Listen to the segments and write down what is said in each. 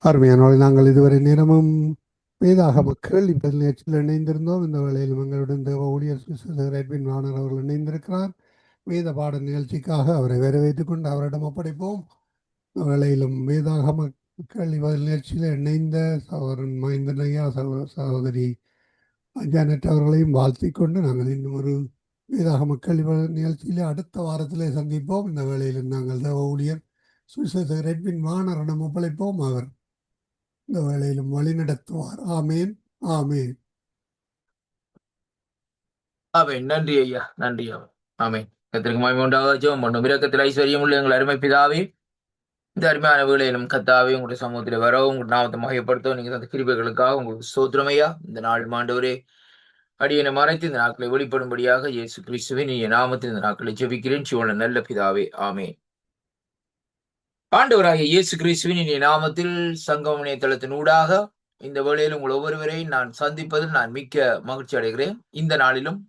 அருமையானவர்கள், நாங்கள் இதுவரை நேரமும் வேதாகம கேள்வி பதில் நிகழ்ச்சியில் இணைந்திருந்தோம். இந்த வேளையிலும் எங்களுடன் தேவ ஊழியர் சுவிசேஷகர் எட்வின் வாணர் அவர்கள் இணைந்திருக்கிறார். வேத பாட நிகழ்ச்சிக்காக அவரை வரவேற்றுக் கொண்டு அவரிடம் ஒப்படைப்போம். இந்த வேளையிலும் வேதாகம கேள்வி பதில் நிகழ்ச்சியில் இணைந்த சகோதரன் மகேந்திரன் ஐயா, சகோதரி ஜானட் அவர்களையும் வாழ்த்திக் கொண்டு நாங்கள் இன்னும் ஒரு வேதாகம கேள்வி பதில் நிகழ்ச்சியிலே அடுத்த வாரத்திலே சந்திப்போம். இந்த வேளையிலும் நாங்கள் தேவ ஊழியர் சுவிசேஷகர் எட்வின் வாணரிடம் ஒப்படைப்போம். அவர் இந்த வேளையிலும் வழி நடத்துவார். ஆமேன், ஆமேன். ஆமேன். நன்றி ஐயா, நன்றி. ஆமேன். கத்திற்கு மகிமை உண்டாக ஜெபம் பண்ணும். இரக்கத்தில் ஐஸ்வர்யம் உள்ள எங்கள் அருமை பிதாவே, இந்த அருமையான வேளையிலும் கத்தாவே உங்களுடைய சமூகத்தில் வரவும் உங்கள் நாமத்தை மகிமைப்படுத்தவும் நீங்க அந்த கிருபைகளுக்காக உங்களுக்கு ஸ்தோத்திரமையா. இந்த நாள் ஆண்டவரே அடியனை மறைத்து இந்த நாட்களை வெளிப்படும்படியாக இயேசு கிறிஸ்துவின் நாமத்தில் இந்த நாட்களை ஜெபிக்கிறேன். சிவன நல்ல பிதாவே, ஆமேன். ஆண்டவராகிய இயேசு கிறிஸ்துவின் நாமத்தில் சங்கம் இணையதளத்தின் ஊடாக இந்த வேளையில் உங்கள் ஒவ்வொருவரையும் நான் சந்திப்பதில் நான் மிக்க மகிழ்ச்சி அடைகிறேன். இந்த நாளிலும்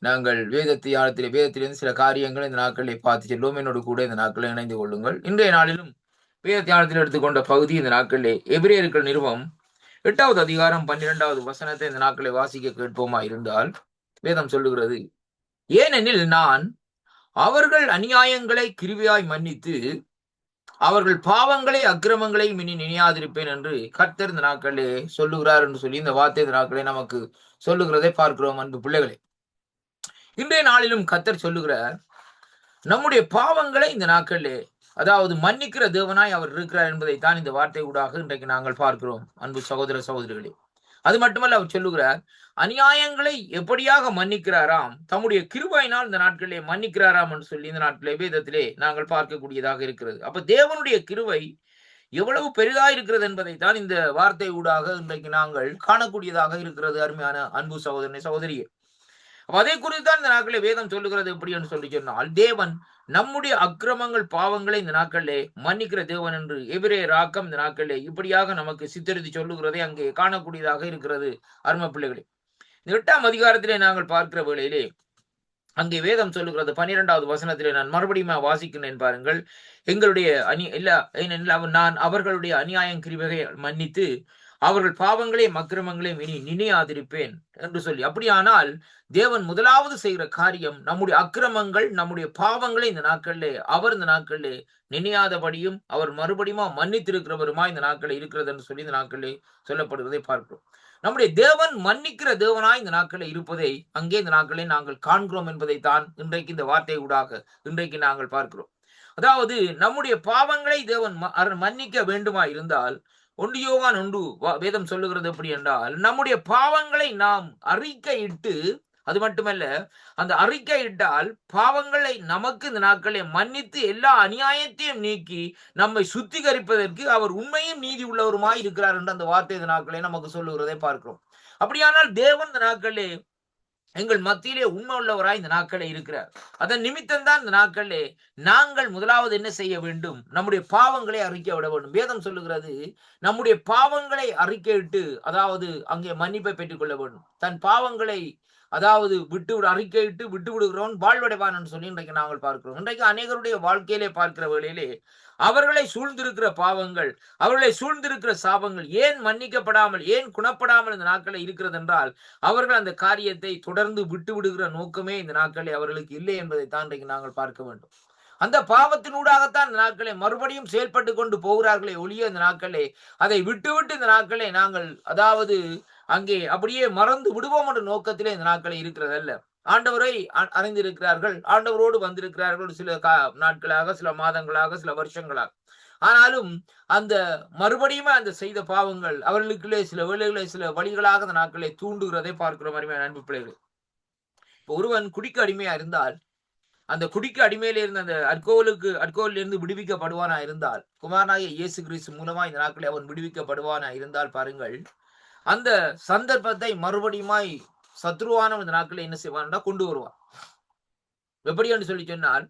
நாங்கள் வேதத்திலிருந்து சில காரியங்கள் இந்த நாட்களை பார்த்து செல்வோம். என்னோடு கூட இந்த நாட்களை இணைந்து கொள்ளுங்கள். இன்றைய நாளிலும் வேத தியானத்தில் எடுத்துக்கொண்ட பகுதி இந்த நாட்களிலே எபிரேயர்கள் நிறுவம் 8வது அதிகாரம் 12வது வசனத்தை இந்த நாட்களை வாசிக்க கேட்போமா இருந்தால், வேதம் சொல்லுகிறது, ஏனெனில் நான் அவர்கள் அநியாயங்களை கிருபையாய் மன்னித்து அவர்கள் பாவங்களை அக்கிரமங்களை இனி நினையாதிருப்பேன் என்று கர்த்தர் இந்த நாட்களே சொல்லுகிறார் என்று சொல்லி இந்த வார்த்தை இந்த நாட்களே நமக்கு சொல்லுகிறதை பார்க்கிறோம். அன்பு பிள்ளைகளே, இன்றைய நாளிலும் கர்த்தர் சொல்லுகிறார், நம்முடைய பாவங்களை இந்த நாட்களிலே அதாவது மன்னிக்கிற தேவனாய் அவர் இருக்கிறார் என்பதைத்தான் இந்த வார்த்தை ஊடாக இன்றைக்கு நாங்கள் பார்க்கிறோம். அன்பு சகோதர சகோதரிகளே, அது மட்டுமல்ல, அவர் சொல்லுகிறார், அநியாயங்களை எப்படியாக மன்னிக்கிறாராம், தம்முடைய கிருபையினால் இந்த நாட்களிலே மன்னிக்கிறாராம் என்று சொல்லி இந்த நாட்களே வேதத்திலே நாங்கள் பார்க்கக்கூடியதாக இருக்கிறது. அப்ப தேவனுடைய கிருபை எவ்வளவு பெரிதாக இருக்கிறது என்பதை தான் இந்த வார்த்தை ஊடாக இன்றைக்கு நாங்கள் காணக்கூடியதாக இருக்கிறது. அருமையான அன்பு சகோதரனை சகோதரியே, அதை குறித்து தான் இந்த நாட்களே வேதம் சொல்லுகிறது. எப்படி என்று சொல்லி சொன்னால், தேவன் நம்முடைய அக்கிரமங்கள் பாவங்களை இந்த நாட்களிலே மன்னிக்கிற தேவன் என்று எபிரேயர் ஆக்கம் இந்த நாட்களிலே இப்படியாக நமக்கு சித்தரித்து சொல்லுகிறதை அங்கே காணக்கூடியதாக இருக்கிறது. அருமை பிள்ளைகளே, இந்த 8ஆம் அதிகாரத்திலே நாங்கள் பார்க்கிற வேளையிலே அங்கே வேதம் சொல்லுகிறது 12வது வசனத்திலே நான் மறுபடியும் வாசிக்கிறேன் பாருங்கள். எங்களுடைய நான் அவர்களுடைய அநியாயம் கிருபையை மன்னித்து அவர்கள் பாவங்களையும் அக்கிரமங்களையும் இனி நினையாதிருப்பேன் என்று சொல்லி, அப்படியானால் தேவன் முதலாவது செய்கிற காரியம் நம்முடைய அக்கிரமங்கள் நம்முடைய பாவங்களை இந்த நாட்களிலே அவர் இந்த நாட்களிலே நினையாதபடியும் அவர் மறுபடியும் மன்னித்திருக்கிறவருமா இந்த நாட்களில் இருக்கிறது என்று சொல்லி இந்த நாட்களிலே சொல்லப்படுவதை பார்க்கிறோம். நம்முடைய தேவன் மன்னிக்கிற தேவனாய் இந்த நாட்களில் இருப்பதை அங்கே இந்த நாட்களில் நாங்கள் காண்கிறோம் என்பதைத்தான் இன்றைக்கு இந்த வார்த்தை ஊடாக இன்றைக்கு நாங்கள் பார்க்கிறோம். அதாவது நம்முடைய பாவங்களை தேவன் மன்னிக்க வேண்டுமா இருந்தால் 1 யோவான் 1 வேதம் சொல்லுகிறது எப்படி என்றால், நம்முடைய பாவங்களை நாம் அறிக்கையிட்டு, அது மட்டுமல்ல, அந்த அறிக்கையிட்டால் பாவங்களை நமக்கு இந்த நாட்களை மன்னித்து எல்லா அநியாயத்தையும் நீக்கி நம்மை சுத்திகரிப்பதற்கு அவர் உண்மையும் நீதி உள்ளவருமாய் இருக்கிறார் என்று அந்த வார்த்தை இந்த நாட்களை நமக்கு சொல்லுகிறதை பார்க்கிறோம். அப்படியானால் தேவன் இந்த நாட்களே எங்கள் மத்தியிலே உண்மை உள்ளவராய் இந்த நாட்களே இருக்கிறார். அதன் நிமித்தம் தான் இந்த நாட்களே நாங்கள் முதலாவது என்ன செய்ய வேண்டும், நம்முடைய பாவங்களை அறிக்கை விட வேண்டும். வேதம் சொல்லுகிறது, நம்முடைய பாவங்களை அறிக்கையிட்டு அதாவது அங்கே மன்னிப்பை பெற்றுக் கொள்ள வேண்டும். தன் பாவங்களை அதாவது அறிக்கையிட்டு விட்டு விடுகிறவன் வாழ்வடைவான் என்று சொல்லி இன்றைக்கு நாங்கள் பார்க்கிறோம். இன்றைக்கு அநேகருடைய வாழ்க்கையிலே பார்க்கிற வேளையிலே அவர்களை சூழ்ந்திருக்கிற பாவங்கள், அவர்களை சூழ்ந்திருக்கிற சாபங்கள் ஏன் மன்னிக்கப்படாமல், ஏன் குணப்படாமல் இந்த நாட்களில் இருக்கிறது என்றால், அவர்கள் அந்த காரியத்தை தொடர்ந்து விட்டு விடுகிற நோக்கமே இந்த நாட்களில் அவர்களுக்கு இல்லை என்பதை தான் இன்றைக்கு நாங்கள் பார்க்க வேண்டும். அந்த பாவத்தினூடாகத்தான் இந்த நாட்களை மறுபடியும் செயல்பட்டு கொண்டு போகிறார்களே ஒழிய இந்த நாட்களே அதை விட்டு இந்த நாட்களே நாங்கள் அதாவது அங்கே அப்படியே மறந்து விடுவோம் என்ற நோக்கத்திலே இந்த நாட்களை இருக்கிறதல்ல. ஆண்டவரை அறிந்திருக்கிறார்கள், ஆண்டவரோடு வந்திருக்கிறார்கள் சில நாட்களாக, சில மாதங்களாக, சில வருஷங்களாக. ஆனாலும் அந்த மறுபடியும் அந்த செய்த பாவங்கள் அவர்களுக்குள்ளே சில வேளைகளை சில வழிகளாக அந்த நாட்களை தூண்டுகிறதை பார்க்கிற மாதிரி அன்பு பிள்ளைகள். இப்போ ஒருவன் குடிக்க அடிமையா இருந்தால், அந்த குடிக்க அடிமையில இருந்து அந்த அற்கோலில் இருந்து விடுவிக்கப்படுவானா இருந்தால், குமாரனாகிய இயேசு கிறிஸ்து மூலமா இந்த நாட்களை அவன் விடுவிக்கப்படுவானா இருந்தால் பாருங்கள், அந்த சந்தர்ப்பத்தை மறுபடியுமாய் சத்ருவான இந்த நாட்களை என்ன செய்வான் கொண்டு வருவான். எப்படி என்று சொல்லி சொன்னால்,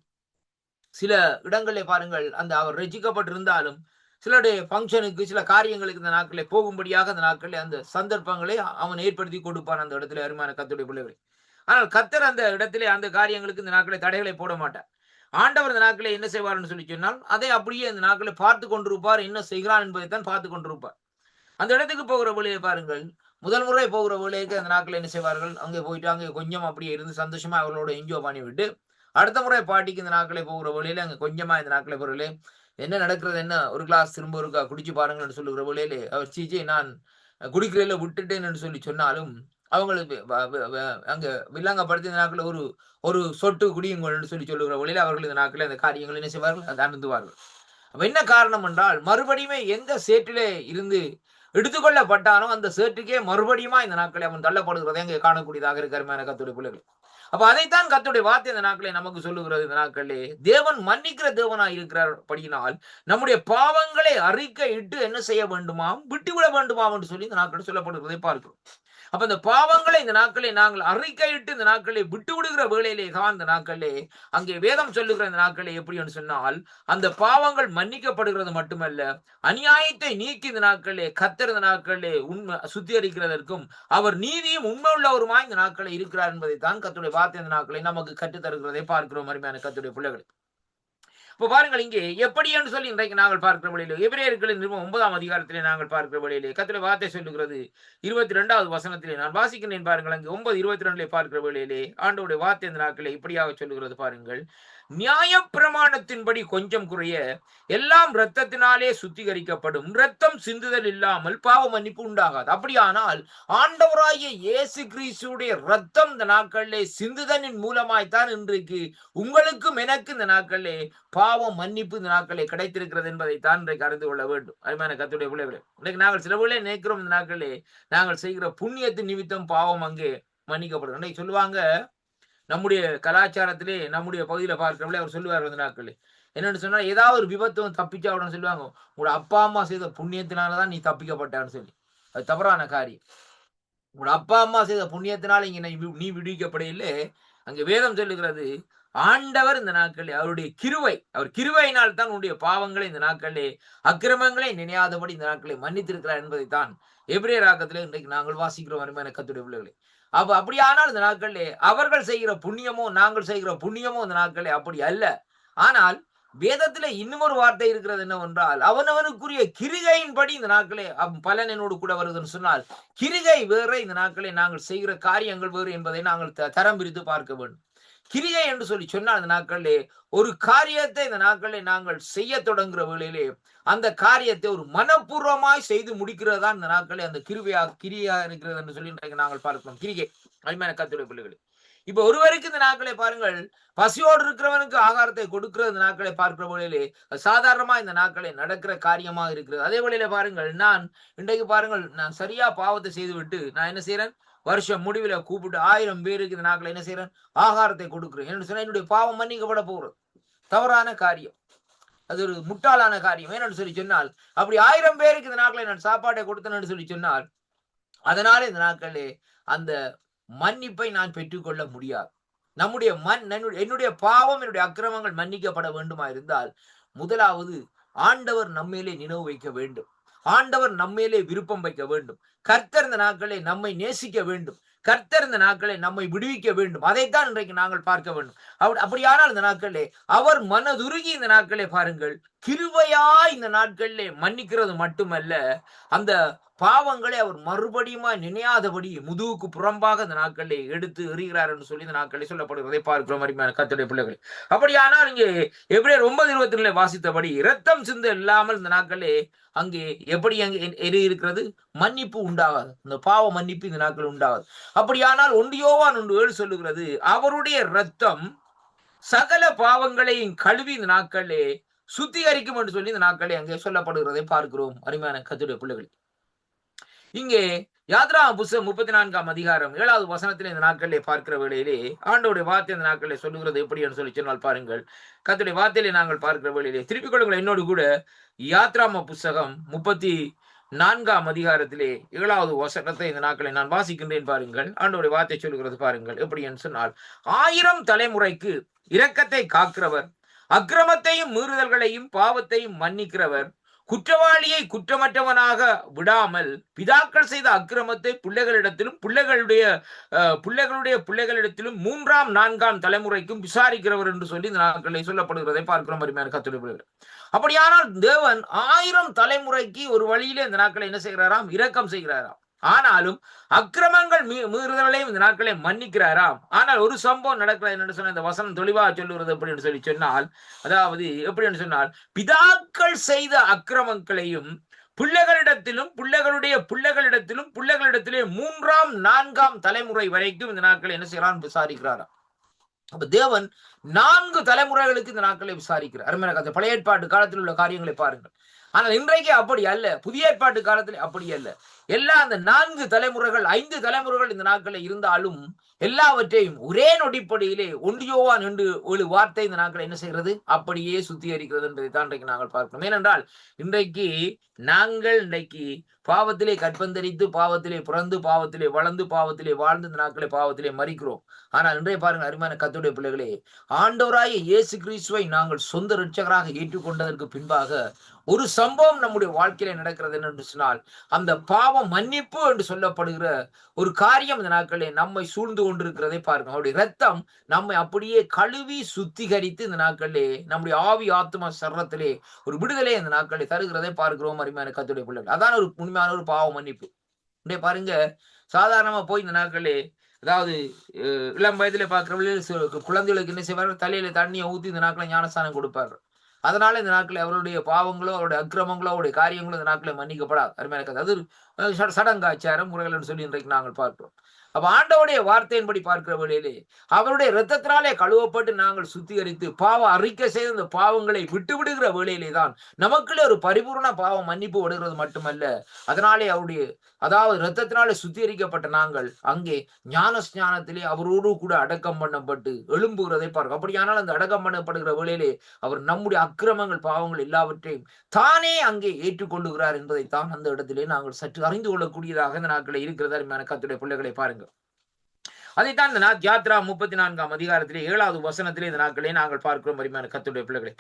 சில இடங்களிலே பாருங்கள், அந்த அவர் ரசிக்கப்பட்டிருந்தாலும் சிலருடைய பங்கனுக்கு சில காரியங்களுக்கு இந்த நாட்களை போகும்படியாக அந்த நாட்களில் அந்த சந்தர்ப்பங்களை அவன் ஏற்படுத்தி கொடுப்பான் அந்த இடத்துல. அருமையான கர்த்தருடைய பிள்ளைகளை, ஆனால் கர்த்தர் அந்த இடத்திலே அந்த காரியங்களுக்கு இந்த நாட்களை தடைகளை போட மாட்டார். ஆண்டவர் இந்த நாட்களை என்ன செய்வார்னு சொல்லி சொன்னால் அதை அப்படியே இந்த நாட்களை பார்த்து கொண்டிருப்பார், என்ன செய்கிறான் என்பதைத்தான் பார்த்து கொண்டிருப்பார். அந்த இடத்துக்கு போகிற வழியை பாருங்கள். முதல் முறை போகிற வேலைக்கு அந்த நாட்கள் என்ன செய்வார்கள், அங்கே போயிட்டு அங்கே கொஞ்சம் அப்படியே இருந்து சந்தோஷமா அவர்களோட என்ஜாய் பண்ணிவிட்டு, அடுத்த முறை பாட்டிக்கு இந்த நாட்களை போகிற வழியில அங்கே கொஞ்சமா இந்த நாட்களை போகிறவர்களே என்ன நடக்கிறது, என்ன ஒரு கிளாஸ் திரும்ப ஒருக்கா குடிச்சு பாருங்கன்னு சொல்லுகிற வேளையிலே அவர் சீச்சே நான் குடிக்கிறதில விட்டுட்டேன் என்று சொல்லி சொன்னாலும் அவங்களுக்கு அங்க வில்லங்கப்படுத்தி இந்த நாட்களில் ஒரு ஒரு சொட்டு குடியுங்கள் என்று சொல்லி சொல்லுகிற வழியில் அவர்கள் இந்த நாட்களில் அந்த காரியங்கள் என்ன செய்வார்கள், அதை அணுந்துவார்கள். அப்ப என்ன காரணம் என்றால் மறுபடியுமே எந்த சேற்றிலே இருந்து எடுத்துக்கொள்ளப்பட்டானோ அந்த சேற்றுக்கே மறுபடியுமா இந்த நாட்களை அவன் தள்ளப்படுகிறதை அங்கே காணக்கூடியதாக இருக்கிற கத்துடைய பிள்ளைகள். அப்ப அதைத்தான் கர்த்தருடைய வார்த்தை இந்த நாட்களை நமக்கு சொல்லுகிறது. இந்த நாட்களிலே தேவன் மன்னிக்கிற தேவனாய் இருக்கிறபடியினால் நம்முடைய பாவங்களை அறிக்கையிட்டு என்ன செய்ய வேண்டுமாம், விட்டுவிட வேண்டுமாம் என்று சொல்லி இந்த நாட்களில் சொல்லப்படுகிறதை பார்க்கிறோம். அப்ப இந்த பாவங்களை இந்த நாட்களை நாங்கள் அறிக்கையிட்டு இந்த நாட்களை விட்டு விடுகிற வேளையிலே தான் இந்த நாட்களே அங்கே வேதம் சொல்லுகிற இந்த நாட்களே எப்படி என்று சொன்னால் அந்த பாவங்கள் மன்னிக்கப்படுகிறது மட்டுமல்ல, அநியாயத்தை நீக்கி இந்த நாட்களே கர்த்தர் இந்த நாட்களே உண்மை சுத்திகரிக்கிறதற்கும் அவர் நீதியும் உண்மை உள்ளவருமாய் இந்த நாட்களை இருக்கிறார் என்பதை தான் கர்த்தருடைய வார்த்தை இந்த நாட்களை நமக்கு கற்றுத் தருகிறதை பார்க்கிறோம் அருமையான கர்த்தருடைய பிள்ளைகள். இப்ப பாருங்கள் இங்கே எப்படி என்று சொல்லி இன்றைக்கு நாங்கள் பார்க்கிற வழியிலே எபிரேயர்களின் நிருபம் 9ஆம் அதிகாரத்திலே நாங்கள் பார்க்கிற வழியிலே கர்த்தருடைய வார்த்தை சொல்லுகிறது 22வது வசனத்திலே நான் வாசிக்கிறேன் பாருங்கள். அங்கே 9:22 பார்க்கிற வழியிலே ஆண்டவருடைய வார்த்தை இந்த நாட்களே இப்படியாக சொல்லுகிறது பாருங்கள். நியாயப்பிரமாணத்தின்படி கொஞ்சம் குறைய எல்லாம் இரத்தத்தினாலே சுத்திகரிக்கப்படும், இரத்தம் சிந்துதல் இல்லாமல் பாவ மன்னிப்பு உண்டாகாது. அப்படியானால் ஆண்டவராகிய இயேசு கிறிஸ்துடைய இரத்தம் இந்த நாட்களிலே சிந்துதலின் மூலமாய்த்தான் இன்றைக்கு உங்களுக்கும் எனக்கு இந்த நாட்களிலே பாவ மன்னிப்பு இந்த நாட்களிலே கிடைத்திருக்கிறது என்பதைத்தான் இன்றைக்கு அறிந்து கொள்ள வேண்டும். அருமையான கர்த்தருடைய பிள்ளைகளே, இன்றைக்கு நாங்கள் சில வேளை நினைக்கிறோம் இந்த நாட்களிலே நாங்கள் செய்கிற புண்ணியத்தின் நிமித்தம் பாவம் அங்கே மன்னிக்கப்படும். இன்னைக்கு சொல்லுவாங்க நம்முடைய கலாச்சாரத்திலே நம்முடைய பகுதியில பார்க்கிறவங்களே அவர் சொல்லுவார் இந்த நாட்கள் என்னன்னு சொன்னா ஏதாவது ஒரு விபத்து தப்பிச்சா உடனே சொல்லுவாங்க உங்களோட அப்பா அம்மா செய்த புண்ணியத்தினாலதான் நீ தப்பிக்கப்பட்டான்னு சொல்லி. அது தவறான காரியம். உங்களோட அப்பா அம்மா செய்த புண்ணியத்தினால இங்க நீ விடுவிக்கப்படையிலே. அங்க வேதம் சொல்லுகிறது ஆண்டவர் இந்த நாட்களே அவருடைய கிருவை, அவர் கிருவையினால் தான் உன்னுடைய பாவங்களை இந்த நாட்களே அக்கிரமங்களை நினையாதபடி இந்த நாட்களை மன்னித்திருக்கிறார் என்பதைத்தான் எபிரேயர் ஆக்கத்திலே இன்றைக்கு நாங்கள் வாசிக்கிறோம் அருமையான கர்த்தருடைய பிள்ளைகளே. அப்ப அப்படியானால் இந்த நாட்களிலே அவர்கள் செய்கிற புண்ணியமோ நாங்கள் செய்கிற புண்ணியமோ இந்த நாட்களே அப்படி அல்ல. ஆனால் வேதத்துல இன்னும் ஒரு வார்த்தை இருக்கிறது என்னவென்றால் அவனவனுக்குரிய கிரிகையின்படி இந்த நாட்களே பலன் என்னோடு கூட வருதுன்னு சொன்னால் கிரிகை வேறு, இந்த நாட்களே நாங்கள் செய்கிற காரியங்கள் வேறு என்பதை நாங்கள் தரம் பிரித்து பார்க்க வேண்டும். கிரியை என்று சொல்லி சொன்னால் இந்த நாட்களிலே ஒரு காரியத்தை இந்த நாட்களிலே நாங்கள் செய்ய தொடங்குற வேளையிலே அந்த காரியத்தை ஒரு மனப்பூர்வமாய் செய்து முடிக்கிறது தான் இந்த நாட்களே அந்த கிரியா இருக்கிறது என்று சொல்லி நாங்கள் பார்க்கிறோம். கிரிகை அருமையான கர்த்தருடைய பிள்ளைகளே. இப்ப ஒருவருக்கு இந்த நாட்களை பாருங்கள் பசியோடு இருக்கிறவனுக்கு ஆகாரத்தை கொடுக்கிறது இந்த நாட்களை பார்க்கிற வேளையிலே சாதாரணமா இந்த நாட்களை நடக்கிற காரியமா இருக்கிறது. அதே வேளையில பாருங்கள் நான் இன்றைக்கு பாருங்கள் நான் சரியா பாவத்தை செய்து விட்டு நான் என்ன செய்யறேன், வருஷம் முடிவில் கூப்பிட்டு 1000 பேருக்கு இந்த நாட்களை என்ன செய்யறேன், ஆகாரத்தை கொடுக்குறேன் என்று சொன்னா என்னுடைய பாவம் மன்னிக்கப்பட போகிறது. தவறான காரியம், அது ஒரு முட்டாளான காரியம். ஏன்னு சொல்லி சொன்னால் அப்படி 1000 பேருக்கு இந்த நாட்களை நான் சாப்பாட்டை கொடுத்தேன்னு சொல்லி சொன்னால் அதனால இந்த நாட்களே அந்த மன்னிப்பை நான் பெற்றுக்கொள்ள முடியாது. நம்முடைய என்னுடைய பாவம் என்னுடைய அக்கிரமங்கள் மன்னிக்கப்பட வேண்டுமா இருந்தால் முதலாவது ஆண்டவர் நம்மேலே நினைவு வைக்க வேண்டும், ஆண்டவர் நம்மேலே விருப்பம் வைக்க வேண்டும், கர்த்தர் இந்த நாட்களை நம்மை நேசிக்க வேண்டும், கர்த்தர் இந்த நாட்களை நம்மை விடுவிக்க வேண்டும். அதைத்தான் இன்றைக்கு நாங்கள் பார்க்க வேண்டும். அப்படியானால் இந்த நாட்களே அவர் மனதுருகி இந்த நாட்களே பாருங்கள் கிருபையா இந்த நாட்களிலே மன்னிக்கிறது மட்டுமல்ல அந்த பாவங்களை அவர் மறுபடியும் நினையாதபடி முதுகுக்கு புறம்பாக இந்த நாட்களை எடுத்து எறிகிறார் என்று சொல்லி இந்த நாட்களை சொல்லப்படுகிறதை பார்க்கிறோம் அருமையான கர்த்தருடைய பிள்ளைகள். அப்படியானால் இங்கே எபிரேயர் 9:22 வாசித்தபடி இரத்தம் சிந்த இல்லாமல் இந்த நாட்களே அங்கே எப்படி அங்கே இருக்கிறது, மன்னிப்பு உண்டாகாது, இந்த பாவ மன்னிப்பு இந்த நாட்கள் உண்டாகாது. அப்படியானால் 1 யோவான் 1:7 சொல்லுகிறது அவருடைய இரத்தம் சகல பாவங்களையும் கழுவி இந்த நாட்களே சுத்திகரிக்கும் என்று சொல்லி இந்த நாட்களே அங்கே சொல்லப்படுகிறதை பார்க்கிறோம் அருமையான கர்த்தருடைய பிள்ளைகள். இங்கே யாத்ராகம புத்தகம் 34ஆம் அதிகாரம் 7வது வசனத்திலே இந்த நாட்களிலே பார்க்கிற வேளையிலே ஆண்டவருடைய வார்த்தை இந்த நாட்களிலே சொல்லுகிறது எப்படி என்று சொல்லி சொன்னால் பாருங்கள். கர்த்தருடைய வார்த்தையிலே நாங்கள் பார்க்கிற வேளையிலே திருப்பிக் கொள்ளுங்கள் என்னோடு கூட யாத்ராகம புத்தகம் 34ஆம் அதிகாரத்திலே 7வது வசனத்தை இந்த நாட்களை நான் வாசிக்கின்றேன் பாருங்கள். ஆண்டவருடைய வார்த்தை சொல்லுகிறது பாருங்கள் எப்படி என்று சொன்னால் 1000 தலைமுறைக்கு இரக்கத்தை காக்கிறவர், அக்கிரமத்தையும் மீறுதல்களையும் பாவத்தையும் மன்னிக்கிறவர், குற்றவாளியை குற்றமற்றவனாக விடாமல் பிதாக்கள் செய்த அக்கிரமத்தை பிள்ளைகளிடத்திலும் பிள்ளைகளுடைய பிள்ளைகளிடத்திலும் 3ஆம் 4ஆம் தலைமுறைக்கும் விசாரிக்கிறவர் என்று சொல்லி இந்த நாட்களில் சொல்லப்படுகிறதை பார்க்கிறோம். அருமையான கர்த்தருடைய பிள்ளைகளே, அப்படியானால் தேவன் 1000 தலைமுறைக்கு ஒரு வழியிலே இந்த நாட்களை என்ன செய்கிறாராம்? இரக்கம் செய்கிறாராம். ஆனாலும் அக்கிரமங்கள் மீறுதலையும் இந்த நாட்களை மன்னிக்கிறாராம். ஆனால் ஒரு சம்பவம் நடக்கிறது என்று சொன்ன இந்த வசனம் தெளிவாக சொல்லுகிறது எப்படி சொல்லி சொன்னால், அதாவது எப்படி என்று சொன்னால், பிதாக்கள் செய்த அக்கிரமங்களையும் பிள்ளைகளிடத்திலும் பிள்ளைகளிடத்திலே 3ஆம் 4ஆம் தலைமுறை வரைக்கும் இந்த நாட்களை என்ன செய்யறான்? விசாரிக்கிறாராம். அப்ப தேவன் 4 தலைமுறைகளுக்கு இந்த நாட்களை விசாரிக்கிறார். அருமையான கதை. பழைய ஏற்பாட்டு காலத்தில் உள்ள காரியங்களை பாருங்கள். ஆனால் இன்றைக்கு அப்படி அல்ல. புதிய ஏற்பாட்டு காலத்தில் அப்படி அல்ல. அந்த 4 தலைமுறைகள் 5 தலைமுறைகள் இந்த நாட்களில் இருந்தாலும் எல்லாவற்றையும் ஒரே நொடிப்படியிலே 1 யோவான் என்று ஒரு வார்த்தை இந்த நாட்களை என்ன செய்கிறது? அப்படியே சுத்திகரிக்கிறது என்பதை தான் இன்றைக்கு நாங்கள் பார்க்கிறோம். ஏனென்றால் இன்றைக்கு பாவத்திலே கற்பந்தரித்து, பாவத்திலே பிறந்து, பாவத்திலே வளர்ந்து, பாவத்திலே வாழ்ந்து இந்த நாட்களை பாவத்திலே மறிக்கிறோம். ஆனால் இன்றைய பாருங்கள் அருமையான கர்த்தருடைய பிள்ளைகளே, ஆண்டவராகிய இயேசு கிறிஸ்துவை நாங்கள் சொந்த இரட்சகராக ஏற்றுக்கொண்டதற்கு பின்பாக ஒரு சம்பவம் நம்முடைய வாழ்க்கையில நடக்கிறது என்று சொன்னால், அந்த பாவ மன்னிப்பு என்று சொல்லப்படுகிற ஒரு காரியம் இந்த நாட்களிலே நம்மை சூழ்ந்து கொண்டிருக்கிறதை பாருங்க. அவருடைய ரத்தம் நம்மை அப்படியே கழுவி சுத்திகரித்து இந்த நாட்களிலே நம்முடைய ஆவி ஆத்மா சரத்திலே ஒரு விடுதலை இந்த நாட்களை தருகிறதை பார்க்கிறோம். அருமையான கர்த்தருடைய பிள்ளைகள், அதான் ஒரு உண்மையான ஒரு பாவ மன்னிப்பு. இன்றைய பாருங்க, சாதாரணமா போய் இந்த நாட்களே, அதாவது இளம் வயதிலே பார்க்கிறவர்கள் குழந்தைகளுக்கு என்ன செய்வார்கள்? தலையில தண்ணியை ஊத்தி இந்த நாட்களை ஞானஸ்தானம் கொடுப்பாரு. அதனால இந்த நாட்களில் அவருடைய பாவங்களோ அவருடைய அக்கிரமங்களோ அவருடைய காரியங்களோ இந்த நாட்களை மன்னிக்கப்படாது. அருமையான கதை. அது சடங்காச்சாரம் முறைகள் என்று சொல்லி இன்றைக்கு நாங்கள் பார்க்கிறோம். அப்ப ஆண்டவருடைய வார்த்தையின்படி பார்க்கிற வேளையிலே அவருடைய இரத்தத்தினாலே கழுவப்பட்டு நாங்கள் சுத்திகரித்து பாவ அறிக்கை செய்த அந்த பாவங்களை விட்டு விடுகிற வேளையிலே தான் நமக்குள்ளே ஒரு பரிபூர்ண பாவ மன்னிப்பு விடுகிறது மட்டுமல்ல, அதனாலே அவருடைய அதாவது இரத்தத்தினாலே சுத்திகரிக்கப்பட்ட நாங்கள் அங்கே ஞான ஸ்நானத்திலே அவரோடு கூட அடக்கம் பண்ணப்பட்டு எழும்புகிறதை பார்க்க. அப்படியானால் அந்த அடக்கம் பண்ணப்படுகிற வேளையிலே அவர் நம்முடைய அக்கிரமங்கள் பாவங்கள் எல்லாவற்றையும் தானே அங்கே ஏற்றுக்கொள்ளுகிறார் என்பதைத்தான் அந்த இடத்திலே நாங்கள் சற்று அறிந்து கொள்ளக்கூடியதாக இந்த நாட்களில் இருக்கிறதா அருமையான கர்த்தருடைய பிள்ளைகளை பாருங்க. அதைத்தான் இந்த யாத்ரா 34ஆம் அதிகாரத்திலே 7வது வசனத்திலே இந்த நாட்களே நாங்கள் பார்க்கிறோம். அருமையான கர்த்தருடைய பிள்ளைகளை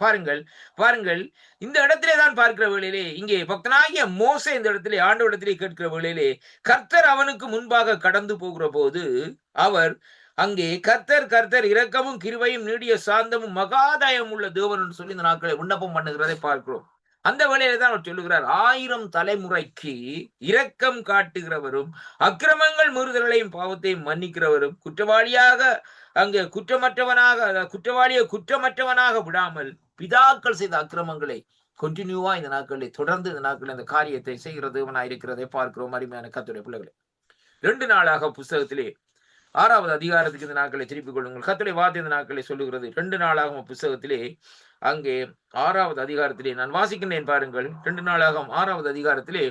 பாருங்கள். இந்த இடத்திலே தான் பார்க்கிற வேளையிலே இங்கே பக்தனாகிய மோசே இந்த இடத்திலே ஆண்டவரிடத்திலே கேட்கிற வேளையிலே கர்த்தர் அவனுக்கு முன்பாக கடந்து போகிற போது அவர் அங்கே கர்த்தர் இரக்கமும் கிருபையும் நீடிய சாந்தமும் மகாதாயம் உள்ள தேவன் என்று சொல்லி இந்த நாட்களை விண்ணப்பம் பண்ணுகிறதை பார்க்கிறோம். அந்த வேளையில தான் அவர் சொல்லுகிறார், 1000 தலைமுறைக்கு இரக்கம் காட்டுகிறவரும் அக்கிரமங்கள் மீறுதல்களையும் பாவத்தையும் மன்னிக்கிறவரும் குற்றவாளியை குற்றமற்றவனாக விடாமல் பிதாக்கள் செய்த அக்கிரமங்களை கண்டினியூவா இந்த நாட்களில் தொடர்ந்து இந்த நாட்களில் அந்த காரியத்தை செய்கிற தேவனாய் இருக்கிறதை பார்க்கிறோம். அருமையான கர்த்தருடைய பிள்ளைகளே, 2 நாளாக புஸ்தகத்திலே 6வது அதிகாரத்துக்கு இந்த நாட்களை திருப்பிக் கொள்ளுங்கள். கர்த்தருடைய வார்த்தை இந்த நாட்களை சொல்லுகிறது. 2 நாளாகும் புஸ்தகத்திலே அங்கே 6வது அதிகாரத்திலே நான் வாசிக்கின்றேன் பாருங்கள். 2 நாளாகும் 6வது அதிகாரத்திலே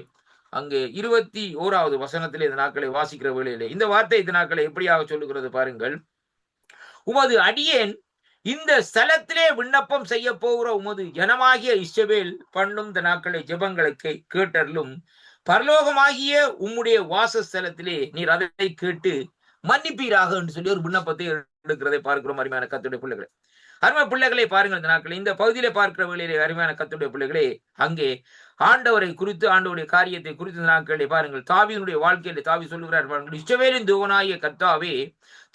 அங்கே 21வது வசனத்திலே இந்த நாட்களை வாசிக்கிற வேளையிலே இந்த வார்த்தை இந்த நாட்களை எப்படியாக சொல்லுகிறது பாருங்கள். உமது அடியேன் இந்த ஸ்தலத்திலே விண்ணப்பம் செய்ய போகிற உமது ஜனமாகிய இஸ்ரவேல் பண்ணும் இந்த நாட்களை ஜெபங்களை கேட்டருளும். பரலோகமாகிய உம்முடைய வாசஸ்தலத்திலே நீர் அதை கேட்டு மன்னிப்பீராக என்று சொல்லி ஒரு விண்ணப்பத்தை எடுக்கிறதை பார்க்கிறோம். அருமையான கர்த்தருடைய பிள்ளைகளே, அருமை பிள்ளைகளை பாருங்கள். இந்த நாட்கள் இந்த பகுதியிலே பார்க்கிற வேளையிலே அருமையான கர்த்தருடைய பிள்ளைகளே, அங்கே ஆண்டவரை குறித்து ஆண்டவருடைய காரியத்தை குறித்து இந்த நாட்களை பாருங்கள். தாவீதுடைய வாழ்க்கையிலே தாவீது சொல்லுகிறார் பாருங்கள், இஸ்ரவேலின் தேவனாகிய கர்த்தாவே,